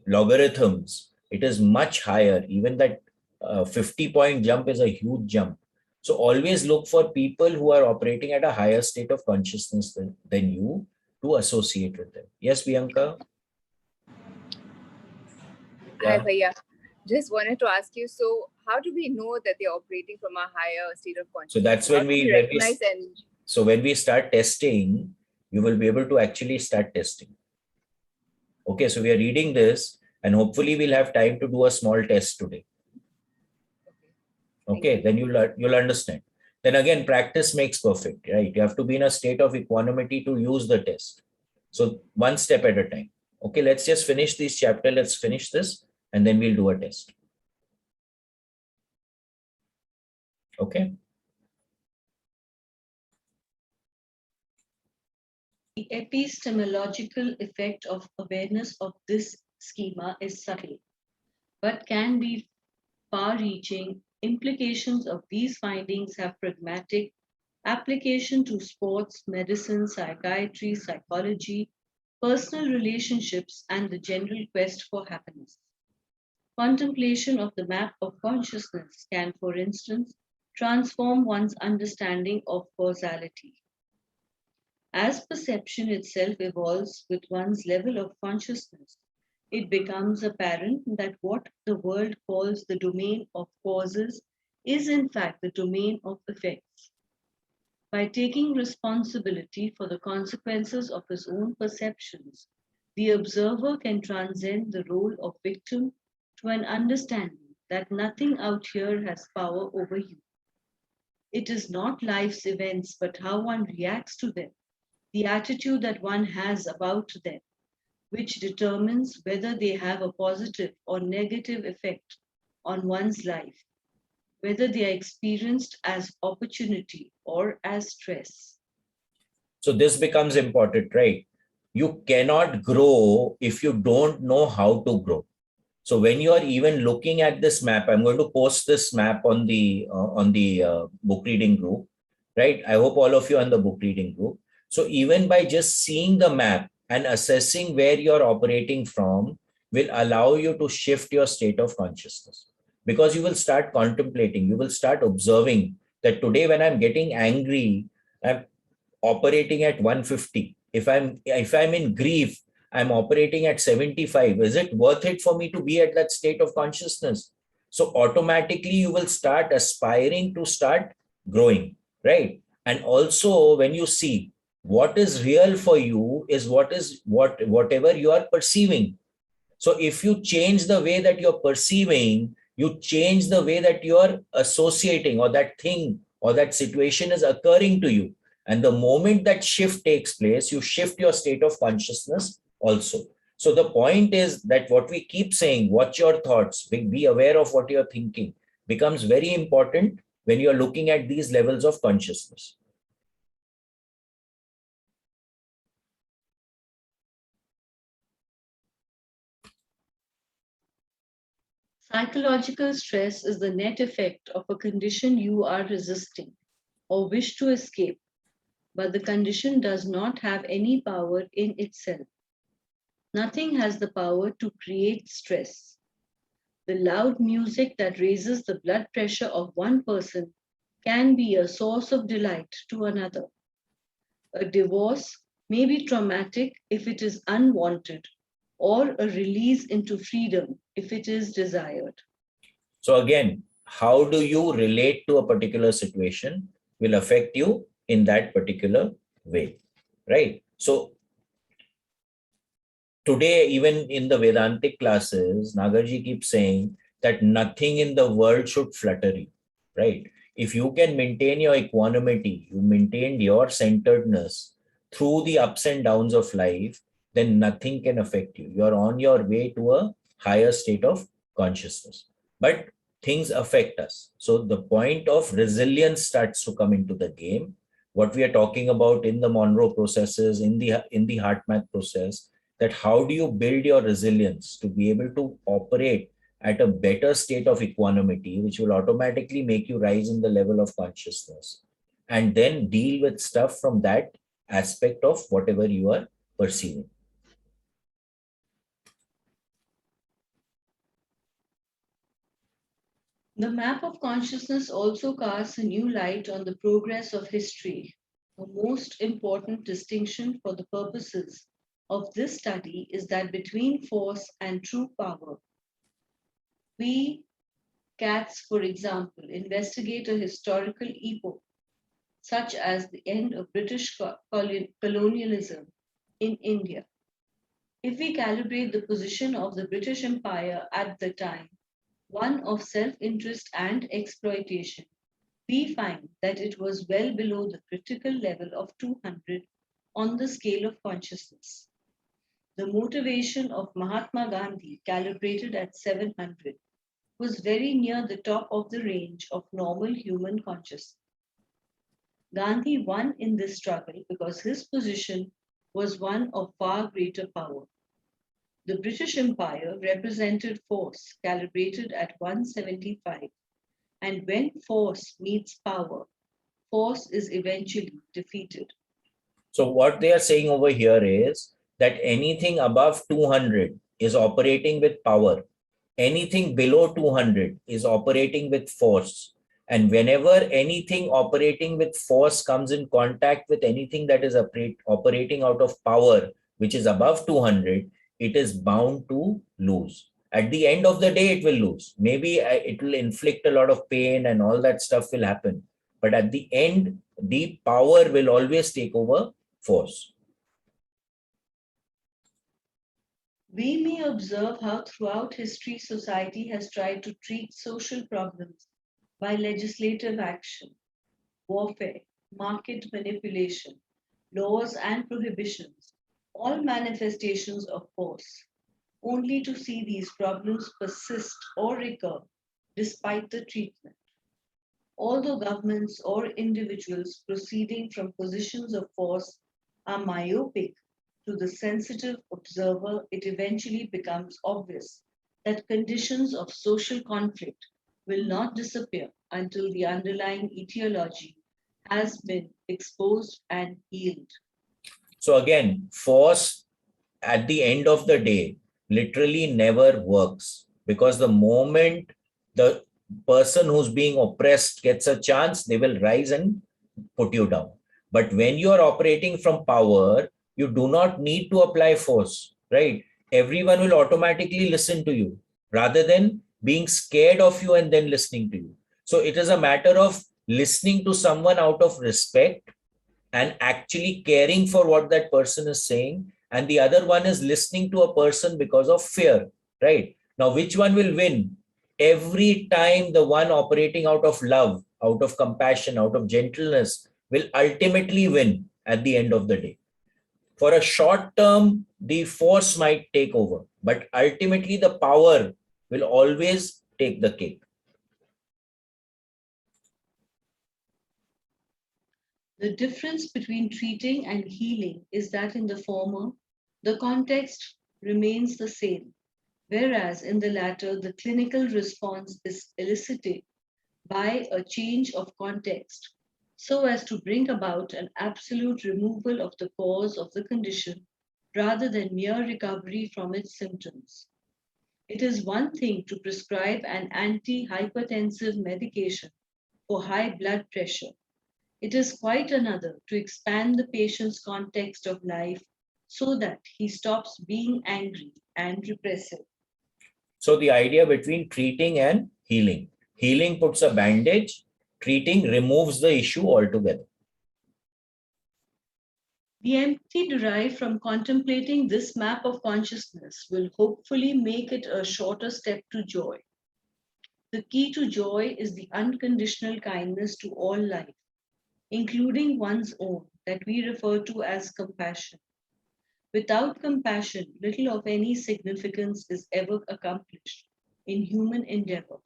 logarithms, it is much higher. Even that 50-point jump is a huge jump. So always look for people who are operating at a higher state of consciousness than you to associate with them. Yes, Bianca? Hi, Bhaiya. Just wanted to ask you, so how do we know that they're operating from a higher state of consciousness? So that's when we recognize and... So when we start testing, you will be able to actually start testing. Okay, so we are reading this and hopefully we'll have time to do a small test today. Okay, then you'll understand. Then again, practice makes perfect, right? You have to be in a state of equanimity to use the test. So one step at a time. Okay, let's just finish this chapter. Let's finish this and then we'll do a test. Okay. The epistemological effect of awareness of this schema is subtle, but can be far-reaching. Implications of these findings have pragmatic application to sports, medicine, psychiatry, psychology, personal relationships, and the general quest for happiness. Contemplation of the map of consciousness can, for instance, transform one's understanding of causality. As perception itself evolves with one's level of consciousness, it becomes apparent that what the world calls the domain of causes is in fact the domain of effects. By taking responsibility for the consequences of his own perceptions, the observer can transcend the role of victim to an understanding that nothing out here has power over you. It is not life's events, but how one reacts to them, the attitude that one has about them, which determines whether they have a positive or negative effect on one's life, whether they are experienced as opportunity or as stress. So this becomes important, right? You cannot grow if you don't know how to grow. So when you are even looking at this map, I'm going to post this map on the book reading group, right? I hope all of you are in the book reading group. So even by just seeing the map and assessing where you're operating from will allow you to shift your state of consciousness, because you will start contemplating, you will start observing that today when I'm getting angry, I'm operating at 150. If I'm in grief, I'm operating at 75. Is it worth it for me to be at that state of consciousness? So automatically you will start aspiring to start growing, right? And also when you see what is real for you is whatever you are perceiving. So if you change the way that you're perceiving, you change the way that you're associating, or that thing or that situation is occurring to you. And the moment that shift takes place, you shift your state of consciousness also. So the point is that what we keep saying, watch your thoughts, be aware of what you're thinking, becomes very important when you're looking at these levels of consciousness. Psychological stress is the net effect of a condition you are resisting or wish to escape, but the condition does not have any power in itself. Nothing has the power to create stress. The loud music that raises the blood pressure of one person can be a source of delight to another. A divorce may be traumatic if it is unwanted, or a release into freedom if it is desired. So again, how do you relate to a particular situation will affect you in that particular way, right? So today, even in the Vedantic classes, Nagarji keeps saying that nothing in the world should flutter you, right? If you can maintain your equanimity, you maintain your centeredness through the ups and downs of life, then nothing can affect you. You're on your way to a higher state of consciousness. But things affect us. So the point of resilience starts to come into the game. What we are talking about in the Monroe processes, in the heart math process, that how do you build your resilience to be able to operate at a better state of equanimity, which will automatically make you rise in the level of consciousness and then deal with stuff from that aspect of whatever you are perceiving. The map of consciousness also casts a new light on the progress of history. A most important distinction for the purposes of this study is that between force and true power. We, cats, for example, investigate a historical epoch, such as the end of British colonialism in India. If we calibrate the position of the British Empire at the time, one of self-interest and exploitation, we find that it was well below the critical level of 200 on the scale of consciousness. The motivation of Mahatma Gandhi, calibrated at 700, was very near the top of the range of normal human consciousness. Gandhi won in this struggle because his position was one of far greater power. The British Empire represented force calibrated at 175, and when force meets power, force is eventually defeated. So what they are saying over here is that anything above 200 is operating with power. Anything below 200 is operating with force. And whenever anything operating with force comes in contact with anything that is operating out of power, which is above 200, it is bound to lose. At the end of the day, it will lose. Maybe it will inflict a lot of pain and all that stuff will happen. But at the end, the power will always take over force. We may observe how throughout history society has tried to treat social problems by legislative action, warfare, market manipulation, laws and prohibitions, all manifestations of force, only to see these problems persist or recur despite the treatment. Although governments or individuals proceeding from positions of force are myopic, to the sensitive observer, it eventually becomes obvious that conditions of social conflict will not disappear until the underlying etiology has been exposed and healed. So again, force at the end of the day literally never works, because the moment the person who's being oppressed gets a chance, they will rise and put you down. But when you are operating from power, you do not need to apply force, right? Everyone will automatically listen to you rather than being scared of you and then listening to you. So it is a matter of listening to someone out of respect and actually caring for what that person is saying. And the other one is listening to a person because of fear, right? Now, which one will win? Every time the one operating out of love, out of compassion, out of gentleness will ultimately win at the end of the day. For a short term, the force might take over, but ultimately the power will always take the cake. The difference between treating and healing is that in the former, the context remains the same, whereas in the latter, the clinical response is elicited by a change of context so as to bring about an absolute removal of the cause of the condition rather than mere recovery from its symptoms. It is one thing to prescribe an antihypertensive medication for high blood pressure. It is quite another to expand the patient's context of life so that he stops being angry and repressive. So the idea between treating and healing. Healing puts a bandage, treating removes the issue altogether. The empathy derived from contemplating this map of consciousness will hopefully make it a shorter step to joy. The key to joy is the unconditional kindness to all life, including one's own, that we refer to as compassion. Without compassion, little of any significance is ever accomplished in human endeavor.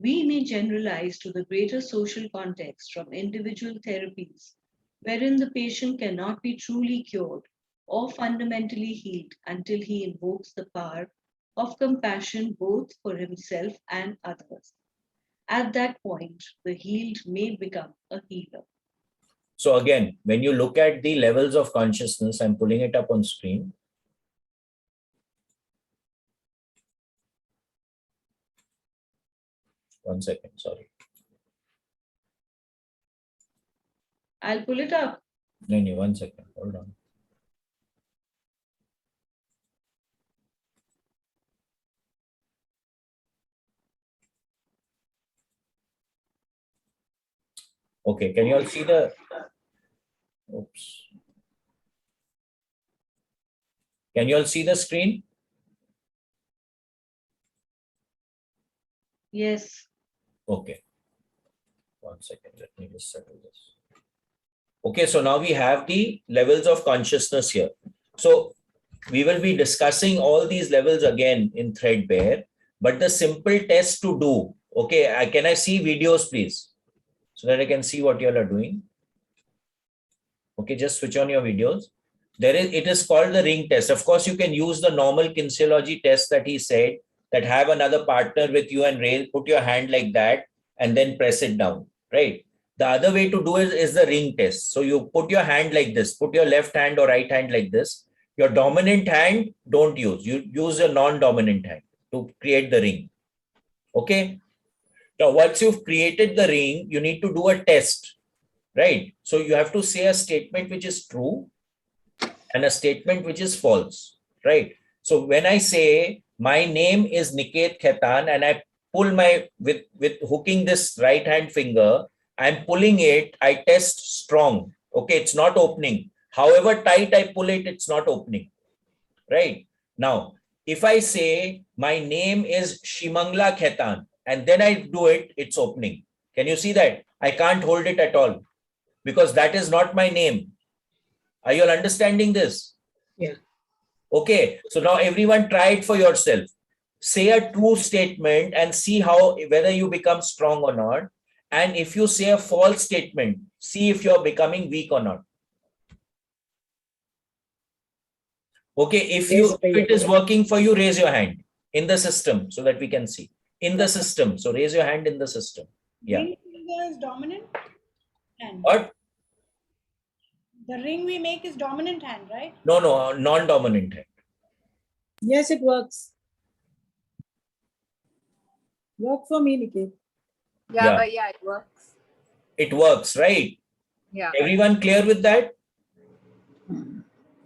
We may generalize to the greater social context from individual therapies, wherein the patient cannot be truly cured or fundamentally healed until he invokes the power of compassion both for himself and others. At that point, the healed may become a healer. So again, when you look at the levels of consciousness, I'm pulling it up on screen. One second, sorry. I'll pull it up. No, 1 second, hold on. Okay, can you all see the, oops. Can you all see the screen? Yes. Okay. 1 second, let me just settle this. Okay, so now we have the levels of consciousness here. So we will be discussing all these levels again in threadbare, but the simple test to do, okay, can I see videos, please? So that I can see what you all are doing. Okay, just switch on your videos. It is called the ring test. Of course, you can use the normal kinesiology test that he said, that have another partner with you and put your hand like that and then press it down, right? The other way to do it is the ring test. So you put your hand like this, put your left hand or right hand like this. Your dominant hand, don't use. You use your non-dominant hand to create the ring. Okay. Now, once you've created the ring, you need to do a test, right? So you have to say a statement which is true and a statement which is false, right? So when I say my name is Niket Khaitan and I pull with hooking this right hand finger, I'm pulling it, I test strong. Okay, it's not opening. However tight I pull it, it's not opening, right? Now, if I say my name is Shimangla Khaitan and then I do it, it's opening. Can you see that? I can't hold it at all because that is not my name. Are you all understanding this? Yeah. Okay, so now everyone try it for yourself. Say a true statement and see whether you become strong or not. And if you say a false statement, see if you're becoming weak or not. Okay, if it is working for you, raise your hand in the system so that we can see. In the system. So raise your hand in the system. Yeah. Ring finger is dominant hand. What? The ring we make is dominant hand, right? No, non-dominant hand. Yes, it works. Work for me, Niket. Yeah, but yeah, it works. It works, right? Yeah. Everyone clear with that?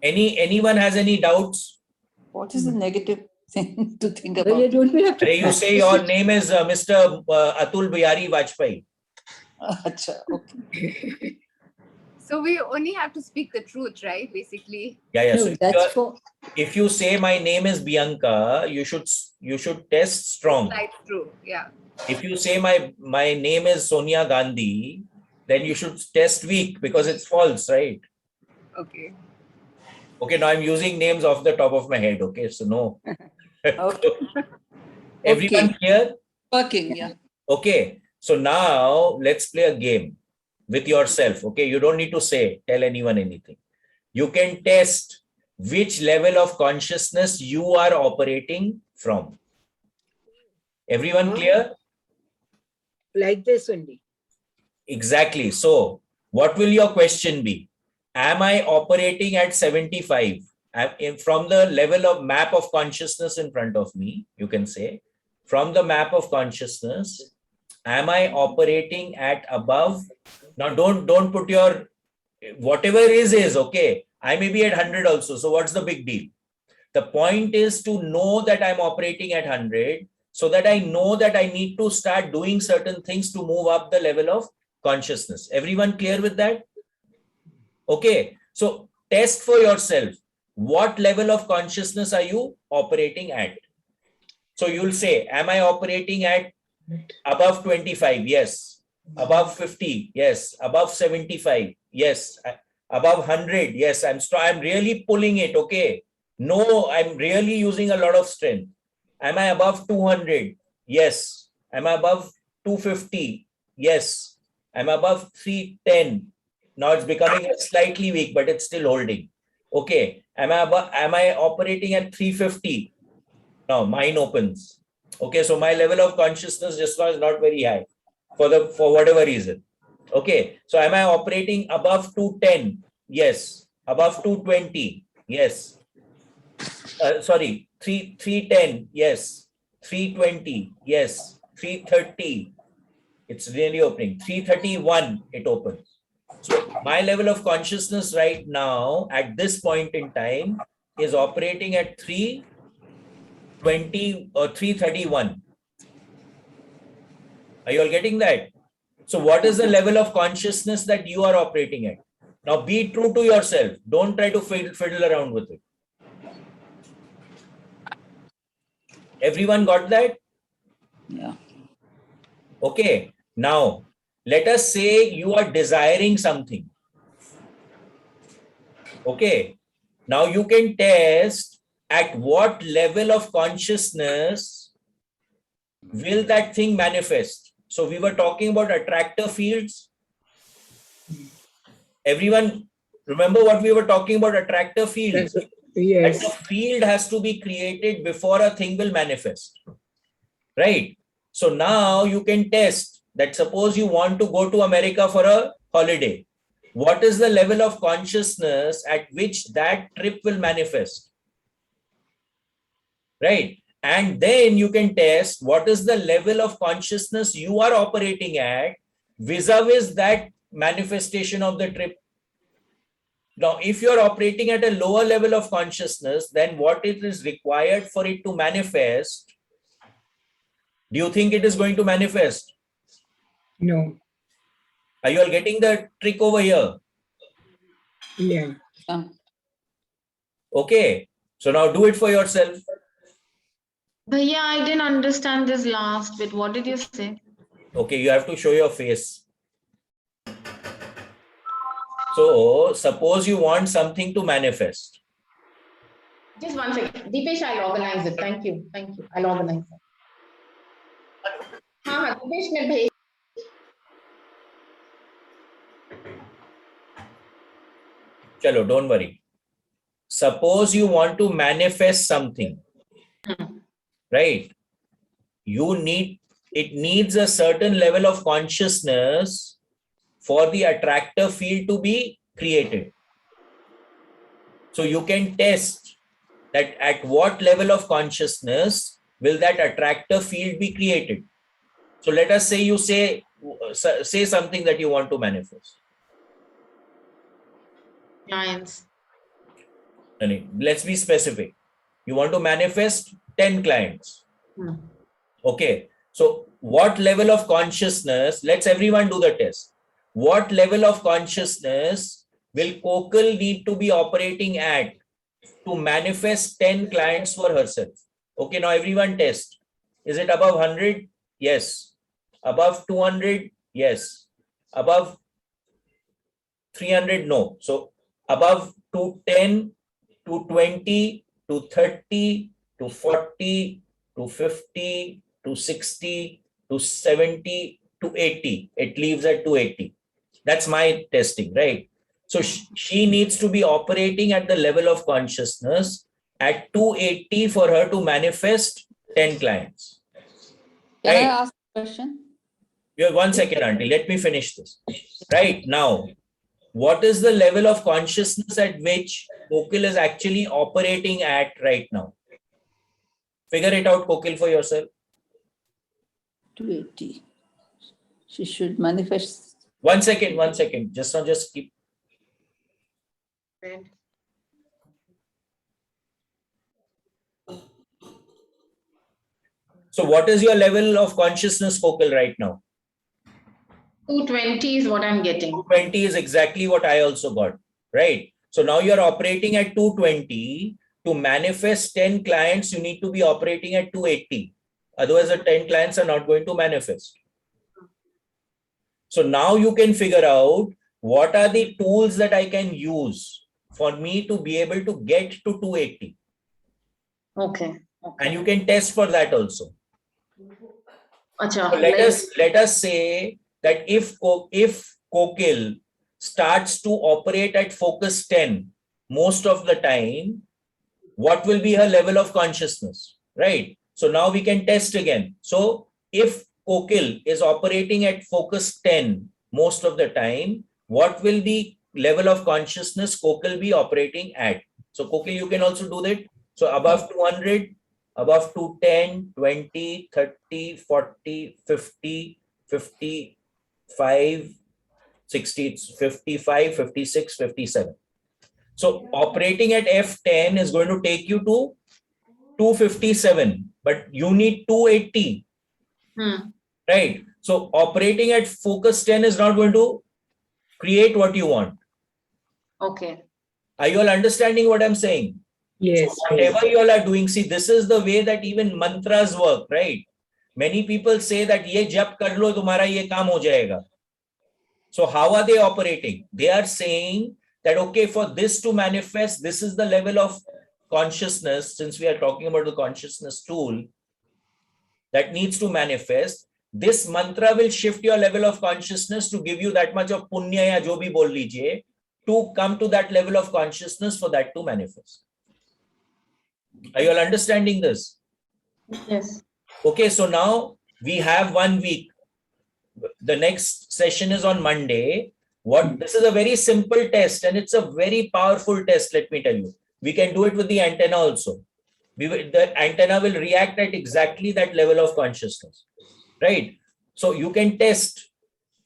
Anyone has any doubts? What is the negative thing to think about? You say your name is Mr. Atul Bihari Vajpayee. Achha, okay. So we only have to speak the truth, right? Basically. Yeah. No, So if you say my name is Bianca, you should test strong. That's true. Yeah. If you say my name is Sonia Gandhi, then you should test weak because it's false, right? Okay. Okay, now I'm using names off the top of my head. Okay, so no. Okay. Everyone clear? Working, yeah. Okay, so now let's play a game with yourself. Okay, you don't need to tell anyone anything. You can test which level of consciousness you are operating from. Everyone clear? Like this only. Exactly. So what will your question be? Am I operating at 75? From the level of map of consciousness in front of me, you can say, from the map of consciousness, am I operating at above? Now don't put your, whatever is okay. I may be at 100 also. So what's the big deal? The point is to know that I'm operating at 100 so that I know that I need to start doing certain things to move up the level of consciousness. Everyone clear with that? Okay. So test for yourself. What level of consciousness are you operating at? So you'll say, am I operating at above 25? Yes. Above 50? Yes. Above 75? Yes. Above 100? Yes. I'm really pulling it. Okay. No, I'm really using a lot of strength. Am I above 200? Yes. Am I above 250? Yes. I'm above 310. Now it's becoming slightly weak, but it's still holding. Okay. Am I operating at 350? Now mine opens. Okay, so my level of consciousness just now is not very high for whatever reason. Okay, so am I operating above 210? Yes. Above 220? Yes. Sorry, 310? Yes. 320? Yes. 330? It's really opening. 331, it opens. So my level of consciousness right now at this point in time is operating at 320 or 331. Are you all getting that? So what is the level of consciousness that you are operating at? Now be true to yourself. Don't try to fiddle around with it. Everyone got that? Yeah. Okay. Now let us say you are desiring something. Okay. Now you can test at what level of consciousness will that thing manifest. So we were talking about attractor fields. Everyone remember what we were talking about, attractor fields? Yes. That the field has to be created before a thing will manifest. Right? So now you can test that. Suppose you want to go to America for a holiday. What is the level of consciousness at which that trip will manifest? Right? And then you can test what is the level of consciousness you are operating at vis-a-vis that manifestation of the trip. Now, if you're operating at a lower level of consciousness, then what it is required for it to manifest, do you think it is going to manifest? No. Are you all getting the trick over here? Yeah. Okay. So now do it for yourself. Bhaiya, I didn't understand this last bit. What did you say? Okay, you have to show your face. So suppose you want something to manifest. Just 1 second. Deepesh, I'll organize it. Thank you. Thank you. I'll organize it. हाँ, Deepesh ने भेज Chalo, don't worry. Suppose you want to manifest something, right? It needs a certain level of consciousness for the attractor field to be created. So you can test that at what level of consciousness will that attractor field be created. So let us say you say something that you want to manifest. clients. Let's be specific. You want to manifest 10 clients. Okay. So what level of consciousness, let's everyone do the test. What level of consciousness will Kokal need to be operating at to manifest 10 clients for herself? Okay, now everyone test. Is it above 100? Yes. Above 200? Yes. Above 300? No. So above 210, 220, 230, 240, 250, 260, 270, 280. It leaves at 280. That's my testing, right? So she needs to be operating at the level of consciousness at 280 for her to manifest 10 clients. Can Right? I ask a question? You have 1 second, auntie. Let me finish this. Right now, what is the level of consciousness at which Kokil is actually operating at right now? Figure it out, Kokil, for yourself. 280. She should manifest. 1 second, 1 second. Just keep. So what is your level of consciousness, Kokil, right now? 220 is what I'm getting. 220 is exactly what I also got, right? So now you're operating at 220. To manifest 10 clients, you need to be operating at 280. Otherwise, the 10 clients are not going to manifest. So now you can figure out what are the tools that I can use for me to be able to get to 280. Okay. And you can test for that also. Acha, So let us say that if Kokil starts to operate at focus 10 most of the time, what will be her level of consciousness? right? So now we can test again. So if Kokil is operating at focus 10 most of the time, what will the level of consciousness Kokil be operating at? So Kokil, you can also do that. So above 200, above 210, 20, 30, 40, 50, 55, 60, 55, 56, 57. So operating at F10 is going to take you to 257, but you need 280, right? So operating at focus 10 is not going to create what you want. Okay. Are you all understanding what I'm saying? Yes. So whatever you all are doing, see, this is the way that even mantras work, right? Many people say that ye jap kar lo, tumhara ye kaam ho jayega. So how are they operating? They are saying that, okay, for this to manifest, this is the level of consciousness, since we are talking about the consciousness tool that needs to manifest. This mantra will shift your level of consciousness to give you that much of punya ya jo bhi bol lijiye, to come to that level of consciousness for that to manifest. Are you all understanding this? Yes. Okay, so now we have 1 week. The next session is on Monday. This is a very simple test and it's a very powerful test, let me tell you. We can do it with the antenna also. The antenna will react at exactly that level of consciousness, right? So you can test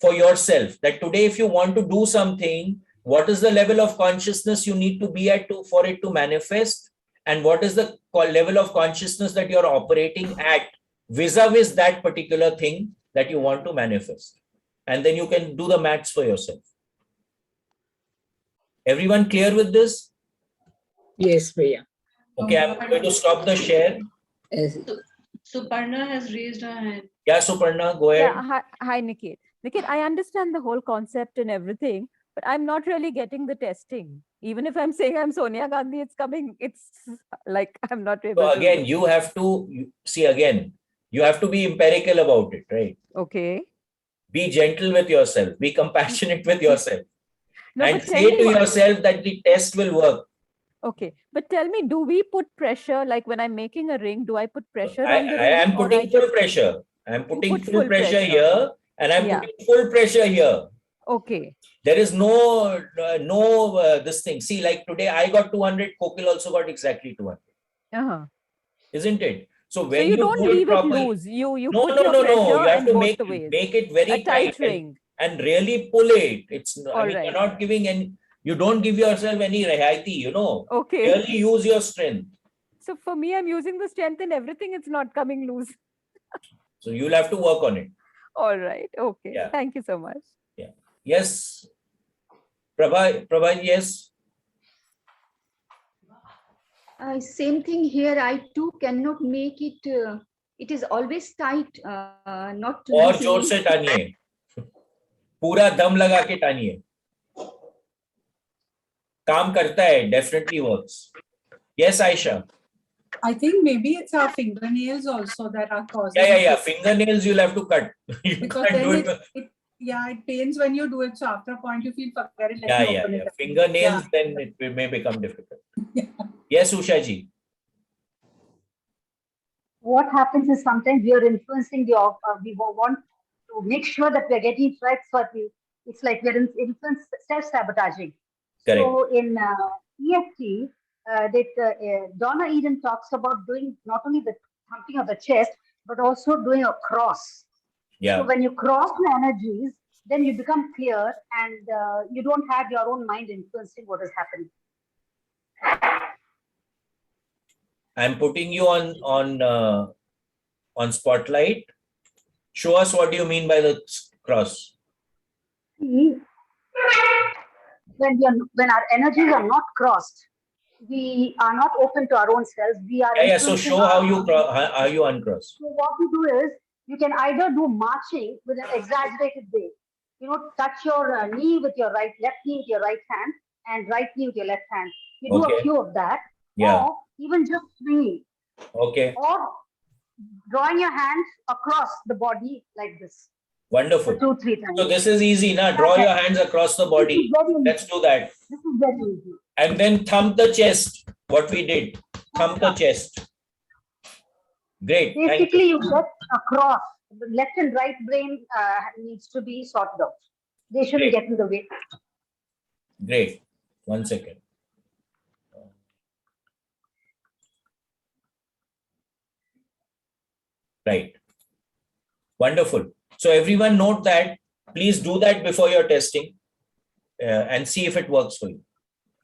for yourself that today, if you want to do something, what is the level of consciousness you need to be at for it to manifest? And what is the level of consciousness that you're operating at vis-a-vis that particular thing that you want to manifest? And then you can do the maths for yourself. Everyone clear with this? Yes, Priya. Okay, I'm going to stop the share. Yes. Suparna has raised her hand. Yeah, Suparna, go ahead. Yeah, hi, Niket. Niket, I understand the whole concept and everything, but I'm not really getting the testing. Even if I'm saying I'm Sonia Gandhi, it's coming. It's like I'm not able So to. again, you have to see again. You have to be empirical about it, right? Okay. Be gentle with yourself. Be compassionate with yourself. No, and but tell say me to what- yourself that the test will work. Okay, but tell me, do we put pressure? Like when I'm making a ring, do I put pressure on the I ring? am or putting I full just- pressure. I am putting put full full pressure pressure. here, and I'm Yeah. putting full pressure here. Okay. There is no this thing. See, like today I got 200. Kokil also got exactly 200. Uh-huh. Isn't it? So So when you you don't do it leave it properly, loose. You no, put no, your no, pressure no. You have in to both make the ways. it very A tight tight ring. and really pull it. It's I All mean, right. you're not giving any. You don't give yourself any rehaiti. You know. Okay. Really use your strength. So for me, I'm using the strength in everything. It's not coming loose. So you'll have to work on it. All right. Okay. Yeah. Thank you so much. Yeah. Yes. Prabha, yes. Same thing here. I too cannot make it. It is always tight. Not और loosely. जोर से टानिए. पूरा दम लगा के टानिए. काम करता है. Definitely works. Yes, Aisha. I think maybe it's our fingernails also that are causing. Yeah. Fingernails you'll have to cut. You Because can't do then it. it pains when you do it. So after a point, you feel forget it. Let me open Yeah. it up. Fingernails, Yeah. then it may become difficult. Yes, Usha ji. What happens is sometimes we are influencing we want to make sure that we are getting it right. So it's like we're influence self-sabotaging. Correct. So in EFT, Donna Eden talks about doing not only the thumping of the chest, but also doing a cross. Yeah. So when you cross the energies, then you become clear and you don't have your own mind influencing what is happening. I'm putting you on spotlight. Show us what you mean by the cross. See, when our energies are not crossed, we are not open to our own selves. We are Yeah. So show how you uncross. So what you do is you can either do marching with an exaggerated way. Touch your knee with your left knee with your right hand and right knee with your left hand. You do Okay. a few of that. Yeah. Or even just swinging. Okay. Or drawing your hands across the body like this. Wonderful. For 2-3 times. So this is easy now. Draw your hands across the body. Let's do that. This is very easy. And then thump the chest. What we did. Thump the chest. Great. Thank Basically, you. you get across. The left and right brain needs to be sorted out. They shouldn't get in the way. Great. 1 second. Right. Wonderful. So everyone note that. Please do that before your testing and see if it works for you.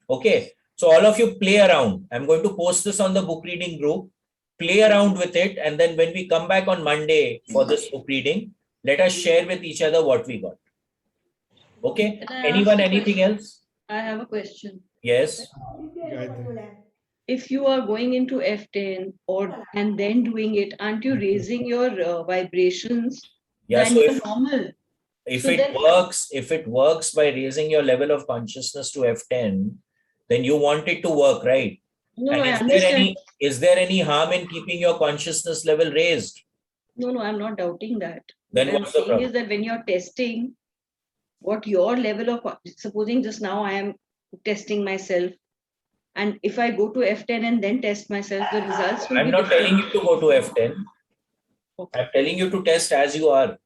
Okay. So all of you play around. I'm going to post this on the book reading group. Play around with it. And then when we come back on Monday for this book reading, let us share with each other what we got. Okay. Can I Anyone, ask a anything question? else? I have a question. Yes. If you are going into F10 and then doing it, aren't you raising your vibrations Yeah. than So your normal? if So it works by raising your level of consciousness to F10, then you want it to work, right? No, And I understand. is there any harm in keeping your consciousness level raised? No, I'm not doubting that. Then What I'm what's the saying problem? is that when you're testing, what your level of, supposing just now I am testing myself, and if I go to F10 and then test myself, the results will I'm be not different. telling you to go to F10. Okay. I'm telling you to test as you are.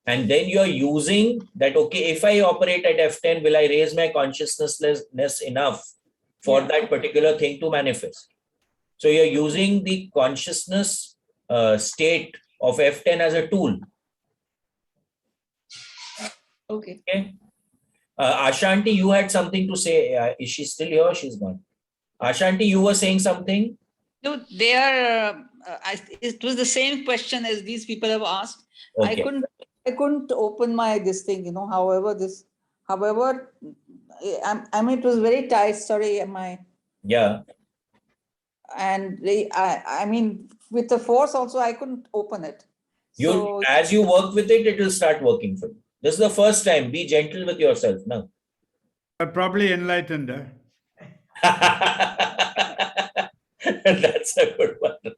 And then you're using that, okay, if I operate at F10, will I raise my consciousness enough for that particular thing to manifest? So you're using the consciousness state of F10 as a tool. Okay. Okay. Ashanti, you had something to say. Is she still here or she's gone? Ashanti, you were saying something? No, they are. It was the same question as these people have asked. Okay. I couldn't open this thing. However, I mean, it was very tight. Sorry, Yeah. And I mean, with the force also, I couldn't open it. So As you work with it, it will start working for you. This is the first time. Be gentle with yourself now. You're probably enlightened. That's a good one.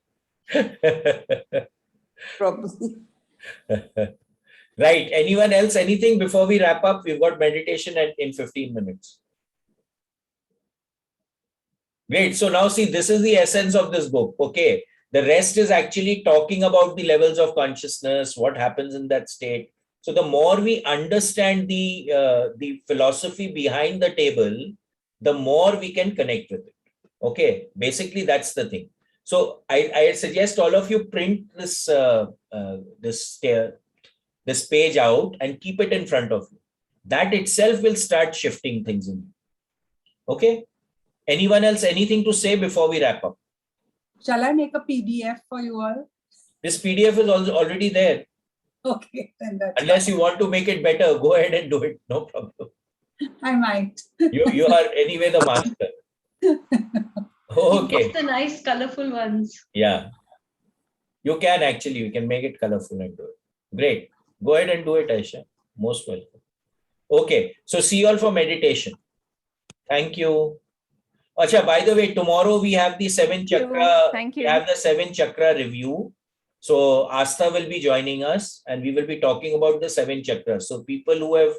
probably. Right. Anyone else? Anything before we wrap up? We've got meditation in 15 minutes. Great. So now see, this is the essence of this book. Okay. The rest is actually talking about the levels of consciousness, what happens in that state. So the more we understand the philosophy behind the table, the more we can connect with it. Okay. Basically, that's the thing. So I suggest all of you print this this page out and keep it in front of you. That itself will start shifting things in you. Okay. Anyone else, anything to say before we wrap up? Shall I make a PDF for you all? This PDF is also already there. Okay, then that's Unless you want to make it better, go ahead and do it. No problem. I might. You are anyway the master. Okay. Just the nice, colorful ones. Yeah. You can actually, you can make it colorful and do it. Great. Go ahead and do it, Aisha. Most welcome. Okay. So see you all for meditation. Thank you. Acha, by the way, tomorrow we have the 7 chakra. Thank you. We have the 7 chakra review. So Astha will be joining us and we will be talking about the 7 chakras. So people who have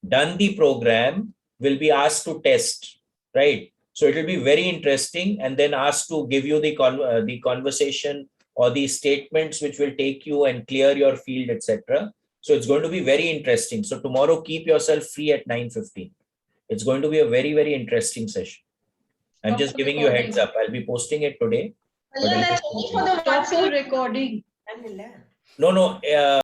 done the program will be asked to test, right? So it will be very interesting and then asked to give you the conversation or the statements which will take you and clear your field, etc. So it's going to be very interesting. So tomorrow, keep yourself free at 9:15. It's going to be a very, very interesting session. I'm just giving you a heads up. I'll be posting it today. That's only for the Stop the recording. No.